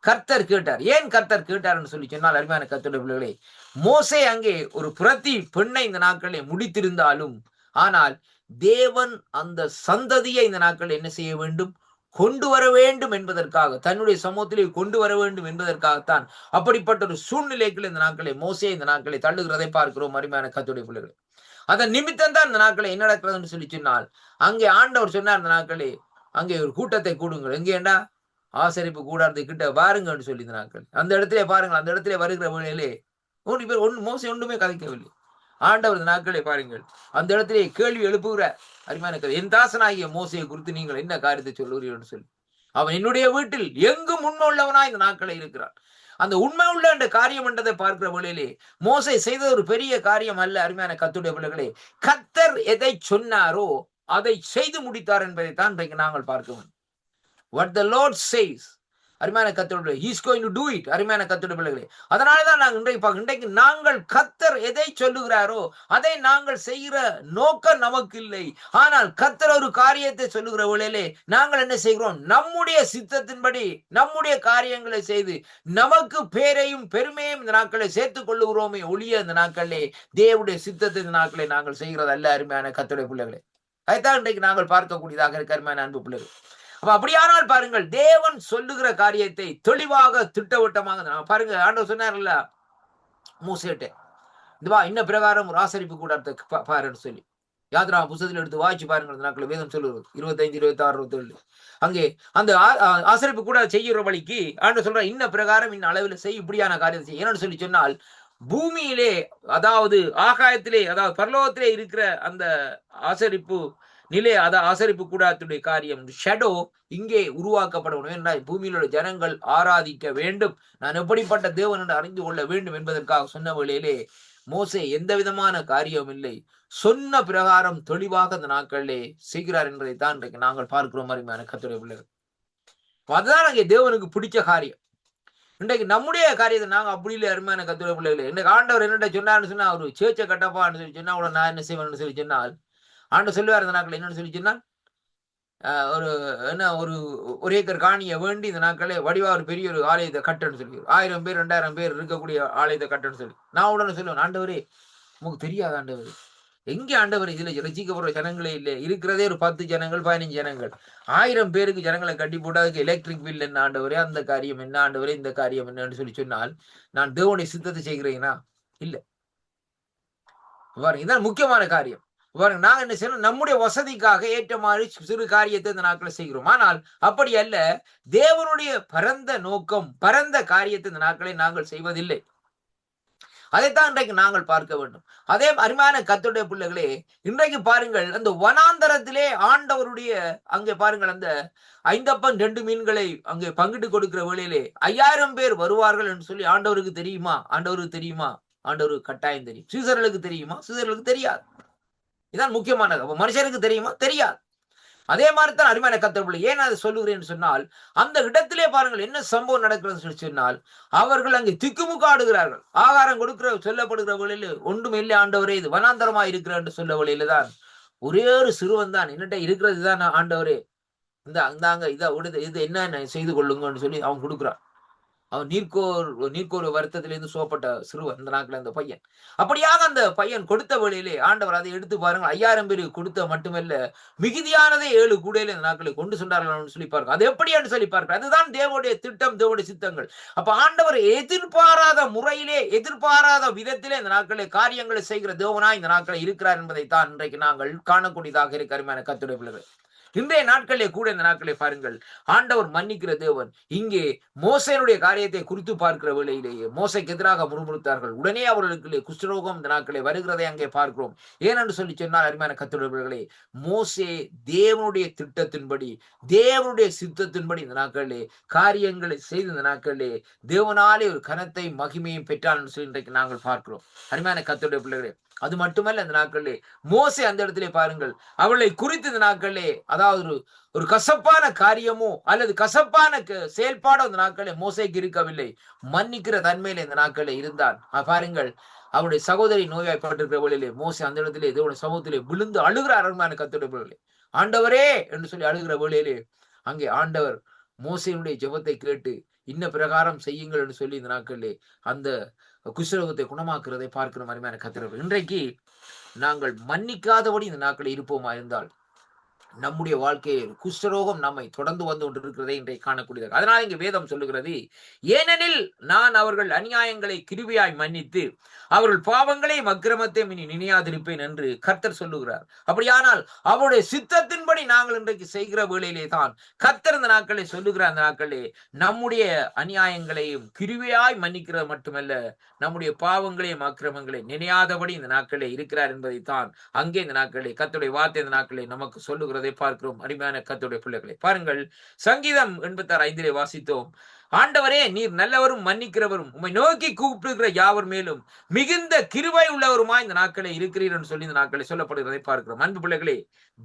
கர்த்தர் கேட்டார். ஏன் கர்த்தர் கேட்டார்னு சொல்லி சொன்னால், அருமையான கர்த்தருடைய பிள்ளைகளே, மோசே அங்கே ஒரு பிரதி பெண்ணை இந்த நாட்களிலே முடித்திருந்தாலும், ஆனால் தேவன் அந்த சந்ததியை இந்த நாட்களில் என்ன செய்ய வேண்டும், கொண்டு வர வேண்டும் என்பதற்காக, தன்னுடைய சமூகத்திலே கொண்டு வர வேண்டும் என்பதற்காகத்தான் அப்படிப்பட்ட ஒரு சூழ்நிலைகள் இந்த நாட்களை மோசே இந்த நாட்களை தள்ளுகிறதை பார்க்கிறோம். அருமையான கர்த்தருடைய பிள்ளைகளே, அதன் நிமித்தம் தான் இந்த நாட்களை என்ன நடக்கிறதுன்னு சொல்லி சொன்னால், அங்கே ஆண்டவர் சொன்னார், இந்த நாட்களே அங்கே ஒரு கூட்டத்தை கூடுங்கள். எங்கேண்டா, ஆசரிப்பு கூடாரத்தை கிட்ட பாருங்கன்னு சொல்லி இந்த நாட்கள் அந்த இடத்திலே பாருங்கள். அந்த இடத்திலே வருகிற வேளையிலே மோசே ஒன்றுமே கதைக்கவில்லை. ஆண்டவர் இந்த நாட்களை பாருங்கள், அந்த இடத்திலே கேள்வி எழுப்புகிற அருமையான என் தாசனாகிய மோசையை குறித்து நீங்கள் என்ன காரியத்தை சொல்லுகிறீர்கள் சொல்லி, அவன் என்னுடைய வீட்டில் எங்கும் உண்மை உள்ளவனாய் இந்த நாட்களை இருக்கிறான். அந்த உண்மை உள்ள என்ற காரியம் என்றதை பார்க்கிற வேளையிலே மோசே செய்த ஒரு பெரிய காரியம் அல்ல. அருமையான கர்த்தருடைய பிள்ளைகளே, கர்த்தர் எதை சொன்னாரோ அதை செய்து முடித்தார் என்பதைத்தான் இன்றைக்கு நாங்கள் பார்க்கிறோம். What the Lord says, அருமையான கர்த்தருடைய, he is going to do it. அருமையான கர்த்தருடைய பிள்ளைகளே, அதனாலதான் நாங்கள் இன்றைக்கு நாங்கள் கர்த்தர் எதை சொல்லுகிறாரோ அதை நாங்கள் செய்கிற நோக்கம் நமக்கு இல்லை. ஆனால் கர்த்தர் ஒரு காரியத்தை சொல்லுகிற வேளையிலே நாங்கள் என்ன செய்கிறோம், நம்முடைய சித்தத்தின்படி நம்முடைய காரியங்களை செய்து நமக்கு பேரையும் பெருமையும் இந்த நாட்களை சேர்த்துக் கொள்ளுகிறோமே ஒழிய இந்த நாட்களிலே தேவனுடைய சித்தத்தை இந்த நாட்களை நாங்கள் செய்கிறது அல்ல. அருமையான கர்த்தருடைய பிள்ளைகளே, அதைத்தான் இன்றைக்கு நாங்கள் பார்க்கக்கூடியதாக இருக்க அருமையான அன்பு பிள்ளைகள். அப்படியானால் பாருங்கள், தேவன் சொல்லுகிற காரியத்தை தெளிவாக திட்டவட்டமாக பாருங்க. ஆண்டவர் சொன்னார்ல மூசேட்டே, இதுவா இன்ன பிரகாரம் ஒரு ஆசரிப்பு கூடாரத்தை பாருன்னு சொல்லி யாத்ரா புத்தகத்தில் எடுத்து வாய்ச்சி பாருங்கள். நாட்கள் வேதம் சொல்லுவது 25, 26, 27 அங்கே அந்த ஆசரிப்பு கூட செய்கிற வழிக்கு ஆண்டவர் சொல்ற, இன்ன பிரகாரம் இன்ன அளவில் செய், இப்படியான காரியத்தை செய்ய. என்னன்னு சொல்லி சொன்னால், பூமியிலே அதாவது ஆகாயத்திலே அதாவது பரலோகத்திலே இருக்கிற அந்த ஆசரிப்பு நிலை, அதாவது ஆசரிப்பு கூடாரத்துடைய காரியம் ஷேடோ இங்கே உருவாக்கப்படணும். என்றால் பூமியில் உள்ள ஜனங்கள் ஆராதிக்க வேண்டும், நான் எப்படிப்பட்ட தேவன் என்று அறிந்து கொள்ள வேண்டும் என்பதற்காக சொன்ன வேளையிலே மோசே எந்த விதமான காரியம் இல்லை, சொன்ன பிரகாரம் தெளிவாக அந்த நாட்களிலே செய்கிறார் என்பதைத்தான் இன்றைக்கு நாங்கள் பார்க்கிறோம். அருமையான கர்த்தருடைய பிள்ளைகள், அதுதான் அங்கே தேவனுக்கு பிடிச்ச காரியம். இன்றைக்கு நம்முடைய காரியத்தை நாங்க அப்படி இல்லை. அருமையான கர்த்தருடைய பிள்ளைகளே, இன்றைக்கு ஆண்டவர் என்னென்ன சொன்னார்னு சொன்னா, ஒரு சேர்ச்சை கட்டப்பான்னு சொல்லி சொன்னா, நான் என்ன செய்வேன்னு சொல்லி சொன்னால், ஆண்டவர் சொல்லுவார் இந்த நாட்கள் என்னன்னு சொல்லி சொன்னால், ஒரு என்ன ஒரு ஏக்கர் காணியை வேண்டி இந்த நாட்களே வடிவா ஒரு பெரிய ஒரு ஆலயத்தை கட்டணும்னு சொல்லி 1000 பேர் 2000 பேர் இருக்கக்கூடிய ஆலயத்தை கட்டணும்னு சொல்லி நான் உடனே சொல்லுவேன், ஆண்டவரே உங்களுக்கு தெரியாது ஆண்டவர், எங்கே ஆண்டவர் இதுல ரசிக்கப்படுற ஜனங்களே இல்லை, இருக்கிறதே ஒரு 10 ஜனங்கள் 15 ஜனங்கள், 1000 பேருக்கு ஜனங்களை கட்டி போட்டு அதுக்கு எலக்ட்ரிக் பில் என்ன ஆண்டவரே, அந்த காரியம் என்ன ஆண்டவரே, இந்த காரியம் என்னன்னு சொல்லி சொன்னால் நான் தேவனுடைய சித்தத்தை செய்கிறேனா இல்ல. பாருங்க, இதான் முக்கியமான காரியம். பாருங்க, நாங்க என்ன செய்யணும், நம்முடைய வசதிக்காக ஏற்ற மாதிரி சிறு காரியத்தை இந்த நாட்களை செய்கிறோம். ஆனால் அப்படி அல்ல, தேவனுடைய பரந்த நோக்கம் பரந்த காரியத்தை இந்த நாட்களை நாங்கள் செய்வதில்லை. அதைத்தான் இன்றைக்கு நாங்கள் பார்க்க வேண்டும். அதே அருமையான கர்த்தருடைய பிள்ளைகளே, இன்றைக்கு பாருங்கள், அந்த வனாந்தரத்திலே ஆண்டவருடைய அங்கே பாருங்கள், அந்த 5 அப்பம் 2 மீன்களை அங்கே பங்கிட்டு கொடுக்கிற வேளையிலே 5000 பேர் வருவார்கள் என்று சொல்லி ஆண்டவருக்கு தெரியுமா? ஆண்டவருக்கு தெரியுமா? ஆண்டவருக்கு கட்டாயம் தெரியும். சீசர்களுக்கு தெரியுமா? சீசர்களுக்கு தெரியாது. இதான் முக்கியமானது. அப்ப மனுஷருக்கு தெரியுமா? தெரியாது. அதே மாதிரிதான் அருமையான கர்த்தர், ஏன் அதை சொல்லுகிறேன் சொன்னால், அந்த இடத்திலே பாருங்கள் என்ன சம்பவம் நடக்கிறது சொல்லி சொன்னால், அவர்கள் அங்கே திக்குமுக்காடுகிறார்கள். ஆகாரம் கொடுக்கிற சொல்லப்படுகிற வழியில் ஒன்றும் இல்லை ஆண்டவரே, இது வனாந்தரமா இருக்கிற என்று சொல்ல வழியில தான் ஒரே ஒரு சிறுவன் தான் என்னட்ட இருக்கிறது தான் ஆண்டவரே, இந்தாங்க இது என்ன செய்து கொள்ளுங்கன்னு சொல்லி அவன் கொடுக்குறான். அவன் நீர்க்கோர் வருத்தத்திலிருந்து சோப்பட்ட சிறுவன் இந்த நாட்கள் அந்த பையன். அப்படியாக அந்த பையன் கொடுத்த வழியிலே ஆண்டவர் அதை எடுத்து பாருங்கள், 5000 பேருக்கு கொடுத்த மட்டுமல்ல, மிகுதியானதை 7 கூடையில இந்த நாட்களை கொண்டு சென்றார்கள் சொல்லி பாருங்க. அது எப்படி என்று சொல்லி பார்க்க, அதுதான் தேவனுடைய திட்டம், தேவனுடைய சித்தங்கள். அப்ப ஆண்டவர் எதிர்பாராத முறையிலே எதிர்பாராத விதத்திலே இந்த நாட்களை காரியங்களை செய்கிற தேவனாய் இந்த நாட்களை இருக்கிறார் என்பதைத்தான் இன்றைக்கு நாங்கள் காணக்கூடியதாக இருக்க அருமையான கர்த்தருடைய பிள்ளைகளே. இன்றைய நாட்களிலே கூட இந்த நாட்களை பாருங்கள், ஆண்டவர் மன்னிக்கிற தேவன். இங்கே மோசேனுடைய காரியத்தை குறித்து பார்க்கிற வேளையிலேயே மோசைக்கு எதிராக முறுமுறுத்தார்கள். உடனே அவர்களுக்கு குஷ்டரோகம் இந்த நாட்களை வருகிறதை அங்கே பார்க்கிறோம். ஏனென்று சொல்லி சொன்னால் அருமையான கர்த்தருடைய, மோசே தேவனுடைய திட்டத்தின்படி தேவனுடைய சித்தத்தின்படி இந்த நாட்களிலே காரியங்களை செய்து இந்த நாட்களிலே தேவனாலே ஒரு கனத்தை மகிமையும் பெற்றான் என்று சொல்லி இன்றைக்கு நாங்கள் பார்க்கிறோம். அருமையான கர்த்தருடைய பிள்ளைகளே, அது மட்டுமல்ல, இந்த நாட்களிலே மோசே அந்த இடத்திலே பாருங்கள், அவளை குறித்து இந்த நாட்களிலே அதாவது ஒரு கசப்பான காரியமோ அல்லது கசப்பான செயல்பாடோ இந்த நாட்களிலே மோசைக்கு இருக்கவில்லை. மன்னிக்கிற தன்மையில இந்த நாட்களிலே இருந்தான். பாருங்கள், அவருடைய சகோதரி நோய்வாய்ப்பட்டிருக்கிற வழியிலே மோசே அந்த இடத்திலே தேவனுடைய சமூகத்திலே விழுந்து அழுகிற அருமையான கர்த்தருடைய, ஆண்டவரே என்று சொல்லி அழுகிற வேளையிலே அங்கே ஆண்டவர் மோசேனுடைய ஜெபத்தை கேட்டு இன்ன பிரகாரம் செய்யுங்கள் என்று சொல்லி இந்த நாட்களிலே அந்த குஷ்டரோகத்தை குணமாக்குறதை பார்க்கிற அருமையான கர்த்தர். இன்றைக்கு நாங்கள் மன்னிக்காதபடி இந்த நாட்களில் இருப்போமா இருந்தால் நம்முடைய வாழ்க்கையில் குஷ்டரோகம் நம்மை தொடர்ந்து வந்து கொண்டிருக்கிறதை இன்றைக்கு காணக்கூடியது. அதனால் இங்கு வேதம் சொல்லுகிறது, ஏனெனில் நான் அவர்கள் அநியாயங்களை கிருபையாய் மன்னித்து அவர்கள் பாவங்களை அக்கிரமத்தை இனி நினையாதிருப்பேன் என்று கர்த்தர் சொல்லுகிறார். அப்படியானால் அவருடைய சித்தத்தின்படி நாங்கள் இன்றைக்கு செய்கிற வேளையிலே தான் கர்த்தர் இந்த நாட்களை சொல்லுகிற அந்த நாட்களே நம்முடைய அநியாயங்களையும் கிருபையாய் மன்னிக்கிறது மட்டுமல்ல, நம்முடைய பாவங்களையும் அக்கிரமங்களையும் நினையாதபடி இந்த நாட்களே இருக்கிறார் என்பதைத்தான் அங்கே இந்த நாட்களே கர்த்தருடைய வார்த்தை இந்த நாட்களே நமக்கு சொல்லுகிறது பார்க்கிறோம். அருமையான கர்த்தருடைய பிள்ளைகளை பாருங்கள், சங்கீதம் 86:5 வாசித்தோம், ஆண்டவரே நீர் நல்லவரும் மன்னிக்கிறவரும் உம்மை நோக்கி கூப்பிடுகிற யாவர் மேலும் மிகுந்த கிருபை உள்ளவருமாய் இந்த நாட்களே இருக்கிறீர் என்று சொல்லி இந்த நாட்களை சொல்லப்படுகிறதை பார்க்கிறோம். அன்பு பிள்ளைகளே,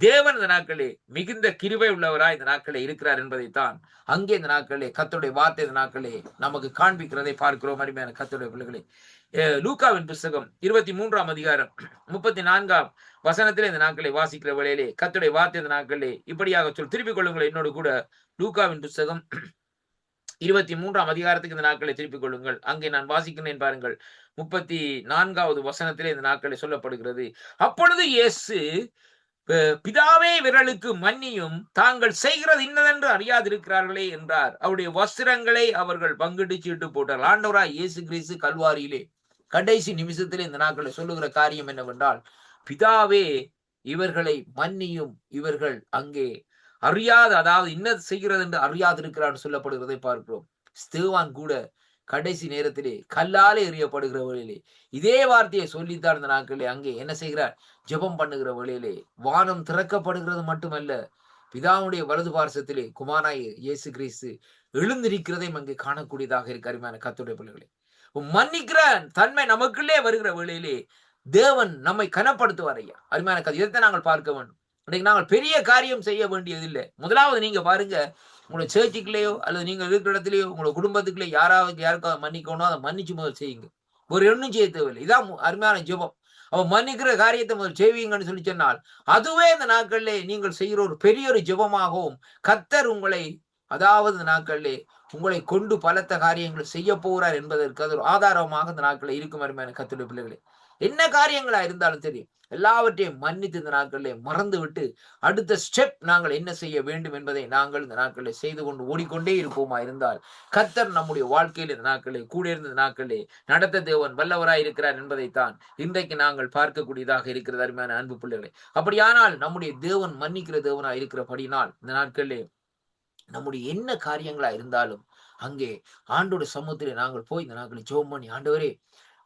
தேவன் இந்த நாட்களே மிகுந்த கிருபை உள்ளவராய் இந்த நாட்களே இருக்கிறார் என்பதைத்தான் அங்கே இந்த நாட்களே கர்த்தருடைய வார்த்தை இந்த நாட்களே நமக்கு காண்பிக்கிறதை பார்க்கிறோம். அருமையான கர்த்தருடைய பிள்ளைகளே, லூக்காவின் புத்தகம் 23ஆம் அதிகாரம் 34ஆம் வசனத்திலே இந்த நாட்களை வாசிக்கிற வேளையிலே கர்த்தருடைய வார்த்தை இந்த நாட்களே இப்படியாக திருப்பிக் கொள்ளுங்கள் என்னோடு கூட. லூக்காவின் புத்தகம் 23ஆம் அதிகாரத்துக்கு இந்த நாட்களை திருப்பிக் கொள்ளுங்கள். அங்கே நான் வாசிக்கிறேன் பாருங்கள், 34வது வசனத்திலே இந்த நாட்களை சொல்லப்படுகிறது, அப்பொழுது இயேசு பிதாவே விரலுக்கு மன்னியும், தாங்கள் செய்கிறது இன்னதென்று அறியாதிருக்கிறார்களே என்றார். அவருடைய வஸ்திரங்களை அவர்கள் பங்கிட்டு சீட்டு போட்டார். ஆண்டவராய் இயேசு கிறிஸ்து கல்வாரியிலே கடைசி நிமிஷத்திலே இந்த நாட்களை சொல்லுகிற காரியம் என்னவென்றால், பிதாவே இவர்களை மன்னியும், இவர்கள் அங்கே அறியாத அதாவது இன்னது செய்கிறது என்று அறியாதிருக்கிறான்னு சொல்லப்படுகிறதை பார்க்கிறோம். ஸ்தேவான் கூட கடைசி நேரத்திலே கல்லாலே எறியப்படுகிற வழியிலே இதே வார்த்தையை சொல்லித்தான் இந்த நாட்களே அங்கே என்ன செய்கிறார், ஜெபம் பண்ணுகிற வழியிலே வானம் திறக்கப்படுகிறது மட்டுமல்ல, பிதாவுடைய வலது பார்சத்திலே குமாரனாய் இயேசு கிறிஸ்து எழுந்திருக்கிறதையும் அங்கே காணக்கூடியதாக இருக்க அருமையான கர்த்தருடைய பிள்ளைகளே. மன்னிக்கிற தன்மை நமக்குள்ளே வருகிற வேளையிலே தேவன் நம்மை கனப்படுத்துவார். ஐயா, அருமையான கதை, இதைத்தான் நாங்கள் பார்க்க வேண்டும். இன்னைக்கு நாங்கள் பெரிய காரியம் செய்ய வேண்டியதில்லை. முதலாவது நீங்க பாருங்க, உங்களை சேர்ச்சிக்குள்ளேயோ அல்லது நீங்க இருக்கிற இடத்துலயோ உங்களோட குடும்பத்துக்குள்ளே யாருக்காவது மன்னிக்கணும், அதை மன்னிச்சு முதல் செய்யுங்க. ஒரு எண்ணும் செய்ய தேவையில்லை. இதான் அருமையான ஜெபம். அவன் மன்னிக்கிற காரியத்தை முதல் செய்வீங்கன்னு சொல்லி சொன்னால், அதுவே இந்த நாட்களிலே நீங்கள் செய்கிற ஒரு பெரிய ஒரு ஜெபமாகவும், கர்த்தர் உங்களை அதாவது இந்த நாட்களிலே உங்களை கொண்டு பலத்த காரியங்களை செய்ய போகிறார் என்பதற்கு அது ஒரு ஆதாரமாக இந்த நாட்களில் இருக்கும் அருமையான கர்த்தருடைய பிள்ளைகளே. என்ன காரியங்களா இருந்தாலும் சரி, எல்லாவற்றையும் மன்னித்து இந்த நாட்களிலே மறந்துவிட்டு, அடுத்த ஸ்டெப் நாங்கள் என்ன செய்ய வேண்டும் என்பதை நாங்கள் இந்த நாட்களில் செய்து கொண்டு ஓடிக்கொண்டே இருப்போமா இருந்தால், கர்த்தர் நம்முடைய வாழ்க்கையில் இந்த நாட்களிலே கூட இருந்த நாட்களிலே நடத்த தேவன் வல்லவராய் இருக்கிறார் என்பதைத்தான் இன்றைக்கு நாங்கள் பார்க்கக்கூடியதாக இருக்கிறது அருமையான அன்பு பிள்ளைகளே. அப்படியானால் நம்முடைய தேவன் மன்னிக்கிற தேவனாய் இருக்கிறபடினால் இந்த நாட்களிலே நம்முடைய என்ன காரியங்களா இருந்தாலும் அங்கே ஆண்டோட சமூகத்திலே நாங்கள் போய் இந்த நாட்களை ஜெபம் பண்ணி, ஆண்டவரே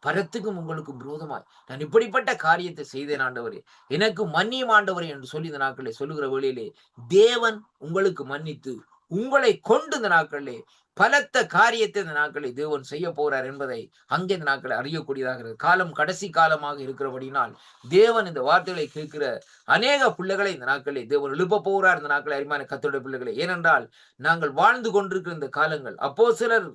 பரத்துக்கும் உங்களுக்கும் விரோதமாய் நான் இப்படிப்பட்ட காரியத்தை செய்தேன் ஆண்டவரே, எனக்கு மன்னியும் ஆண்டவரே என்று சொல்லி இந்த நாட்களிலே சொல்லுகிற வேளையிலே தேவன் உங்களுக்கு மன்னித்து உங்களை கொண்டு இந்த நாட்களிலே பலத்த காரியத்தை இந்த நாட்களில் தேவன் செய்ய போறார் என்பதை அங்கே இந்த நாட்களை அறியக்கூடியதாக இருக்கிறது. காலம் கடைசி காலமாக இருக்கிறபடினால் தேவன் இந்த வார்த்தைகளை கேட்கிற அநேக பிள்ளைகளை இந்த நாட்களில் தேவன் எழுப்ப போகிறார். இந்த நாட்களை அருமையான கர்த்தருடைய பிள்ளைகளை, ஏனென்றால் நாங்கள் வாழ்ந்து கொண்டிருக்கிற இந்த காலங்கள் அப்போஸ்தலர்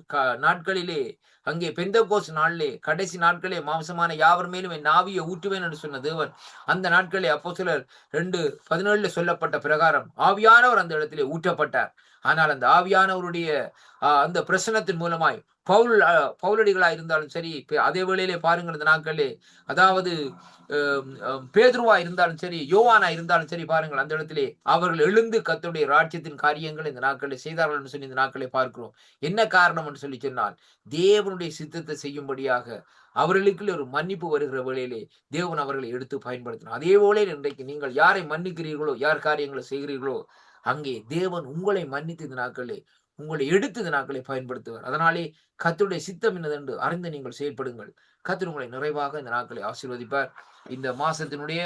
நாட்களிலே அங்கே பெந்தெகோஸ்து நாளிலே கடைசி நாட்களே மாம்சமான யாவர் மேலும் என் ஆவியை ஊற்றுவேன் என்று சொன்ன தேவன் அந்த நாட்களே அப்போஸ்தலர் 2:17 சொல்லப்பட்ட பிரகாரம் ஆவியானவர் அந்த இடத்திலே ஊற்றப்பட்டார். ஆனால் அந்த ஆவியானவருடைய அந்த பிரசனத்தின் மூலமாய் பவுலடிகளாக இருந்தாலும் சரி, அதே வேளையிலே பாருங்கள் இந்த நாட்களே, அதாவது பேதுருவா இருந்தாலும் சரி, யோவானா இருந்தாலும் சரி, பாருங்கள் அந்த இடத்திலே அவர்கள் எழுந்து கர்த்தருடைய ராஜ்யத்தின் காரியங்களை இந்த நாட்களில் செய்தார்கள் என்று சொல்லி இந்த நாட்களை பார்க்கிறோம். என்ன காரணம் என்று சொல்லி சொன்னால், தேவனுடைய சித்தத்தை செய்யும்படியாக அவர்களுக்குள்ள ஒரு மன்னிப்பு வருகிற வேளையிலே தேவன் அவர்களை எடுத்து பயன்படுத்தினார். அதே போல இன்றைக்கு நீங்கள் யாரை மன்னிக்கிறீர்களோ, யார் காரியங்களை செய்கிறீர்களோ, அங்கே தேவன் உங்களை மன்னித்து இந்த நாட்களே உங்களை எடுத்து இந்த நாட்களை பயன்படுத்துவார். அதனாலே கர்த்தருடைய சித்தம் என்னதென்று அறிந்து நீங்கள் செயல்படுங்கள். கர்த்தர் உங்களை நிறைவாக இந்த நாட்களை ஆசீர்வதிப்பார். இந்த மாசத்தினுடைய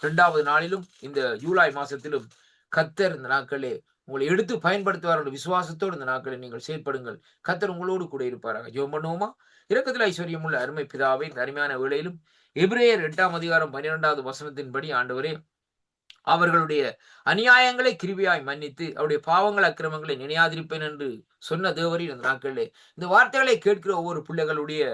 2வது நாளிலும் இந்த ஜூலை மாசத்திலும் கர்த்தர் இந்த நாட்களே உங்களை எடுத்து பயன்படுத்துவார் என்ற விசுவாசத்தோடு இந்த நாட்களை நீங்கள் செயல்படுங்கள். கர்த்தர் உங்களோடு கூட இருப்பாராக. ஜெபம் பண்ணுவோமா? இரக்கத்தில் ஐஸ்வர்யம் உள்ள அருமை பிதாவே, இந்த அருமையான வேளையிலும் எபிரேயர் 8ஆம் அதிகாரம் 12வது வசனத்தின்படி ஆண்டவரே, அவர்களுடைய அநியாயங்களை கிருபையாய் மன்னித்து அவருடைய பாவங்கள் அக்கிரமங்களை நினையாதிருப்பேன் என்று சொன்ன தேவரின் இந்த நாட்களிலே இந்த வார்த்தைகளை கேட்கிற ஒவ்வொரு பிள்ளைகளுடைய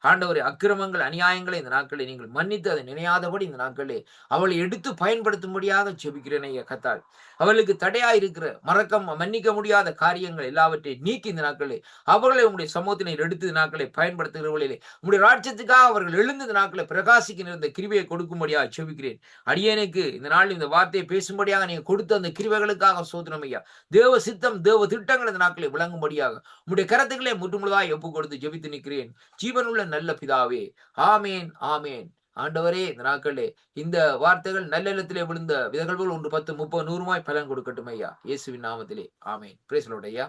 ஆண்டவரே அக்கிரமங்கள் அநியாயங்களை இந்த நாட்களை நீங்கள் மன்னித்து அதை நினையாதபடி இந்த நாட்களே அவளை எடுத்து பயன்படுத்தும்படியாக ஜெபிக்கிறேன் ஐயா கர்த்தாவே. அவளுக்கு தடையாய் இருக்கிற மன்னிக்க முடியாத காரியங்கள் எல்லாவற்றையும் நீக்கி இந்த நாட்களே அவர்களை உங்களுடைய சமூகத்தினை எடுத்து இந்த நாட்களை பயன்படுத்துகிறவர்களிலே உங்களுடைய ராஜ்யத்துக்காக அவர்கள் எழுந்து இந்த நாட்களை பிரகாசிக்கிற இந்த கிருபையை கொடுக்கும்படியாக ஜெபிக்கிறேன். அடியேனுக்கு இந்த நாள் இந்த வார்த்தையை பேசும்படியாக நீங்க கொடுத்த அந்த கிருபைகளுக்காக சோதனம் ஐயா. தேவ சித்தம் தேவ திட்டங்கள் இந்த நாட்களை விளங்கும்படியாக உங்களுடைய கருத்துக்களை முற்றுமுழுதாய் ஒப்பு கொடுத்து ஜெபித்து நிற்கிறேன் ஜீவனுள்ள நல்ல பிதாவே. ஆமேன் ஆமேன். ஆண்டவரே, இந்த நாட்களே இந்த வார்த்தைகள் நல்ல இடத்திலே விழுந்த விதைகள் 1, 10, 30, 100 பலன் கொடுக்கட்டும் ஐயா, இயேசுவின் நாமத்திலே ஆமேன். பிரைஸ் தி லார்ட் ஐயா.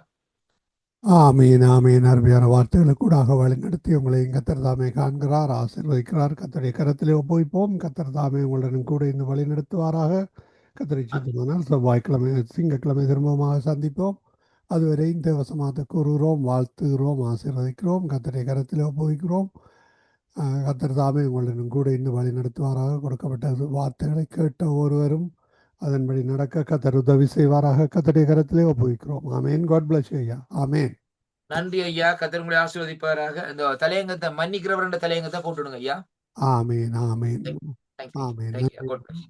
ஆமீன் ஆமீன். அருமையான வார்த்தைகளை கூடாக வழிநடத்தி உங்களை கர்த்தர் தாமே காண்கிறார், ஆசீர்வதிக்கிறார். கர்த்தருடைய கரத்திலே ஒப்புவிப்போம். கர்த்தர் தாமே உங்களுடன் கூட இந்த வழி நடத்துவாராக. கர்த்தரை சித்தமானால் செவ்வாய்க்கிழமை திங்கட்கிழமை திரும்பமாக சந்திப்போம். அதுவரை இந்த வசமாத்தை கூறுகிறோம், வாழ்த்துகிறோம், ஆசீர்வதிக்கிறோம். கர்த்தருடைய கரத்திலே ஒப்புவிக்கிறோம். கர்த்தர் தாமே உங்களுடன் கூட இன்னும் வழி நடத்துவாராக. கொடுக்கப்பட்ட வார்த்தைகளை கேட்ட ஒருவரும் அதன்படி நடக்க கர்த்தர் உதவி செய்வாராக. கர்த்தருடைய கரத்திலே ஒப்புவிக்கிறோம். ஆமேன். காட் பிளஸ் யூ ஐயா. ஆமேன். நன்றி ஐயா. கர்த்தர் உங்களை ஆசீர்வதிப்பாராக. இந்த தலையங்கத்தை மன்னிக்கிறவர் தலையங்கத்தை போட்டுடுங்க ஐயா. ஆமேன் ஆமேன் ஆமேன்.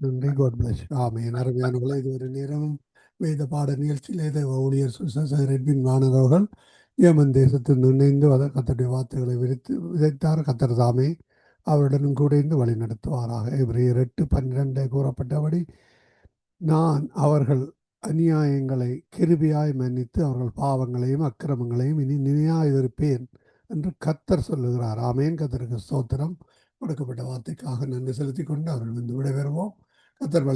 நன்றி. God bless you. ஆமேன். அருமையானவர்களே, இது ஒரு நேரமும் வேத பாட நிகழ்ச்சியிலே தேவ ஊழியர் சுசேஷர் எட்வின் வானரவர்கள் ஏமன் தேசத்தில் இணைந்து கர்த்தருடைய வார்த்தைகளை விதைத்தார். கர்த்தர் தாமே அவருடனும் கூட இருந்து வழி நடத்துவாராக. எபிரேயர் 8:12 கூறப்பட்டபடி, நான் அவர்கள் அநியாயங்களை கிருபையாய் மன்னித்து அவர்கள் பாவங்களையும் அக்கிரமங்களையும் இனி நினையாதிருப்பேன் என்று கர்த்தர் சொல்லுகிறார். ஆமேன். கர்த்தருக்கு ஸ்தோத்திரம். கொடுக்கப்பட்ட வார்த்தைக்காக நன்றி செலுத்திக் கொண்டு அவர்கள் வந்து விடைபெறுவோம். கர்த்தர்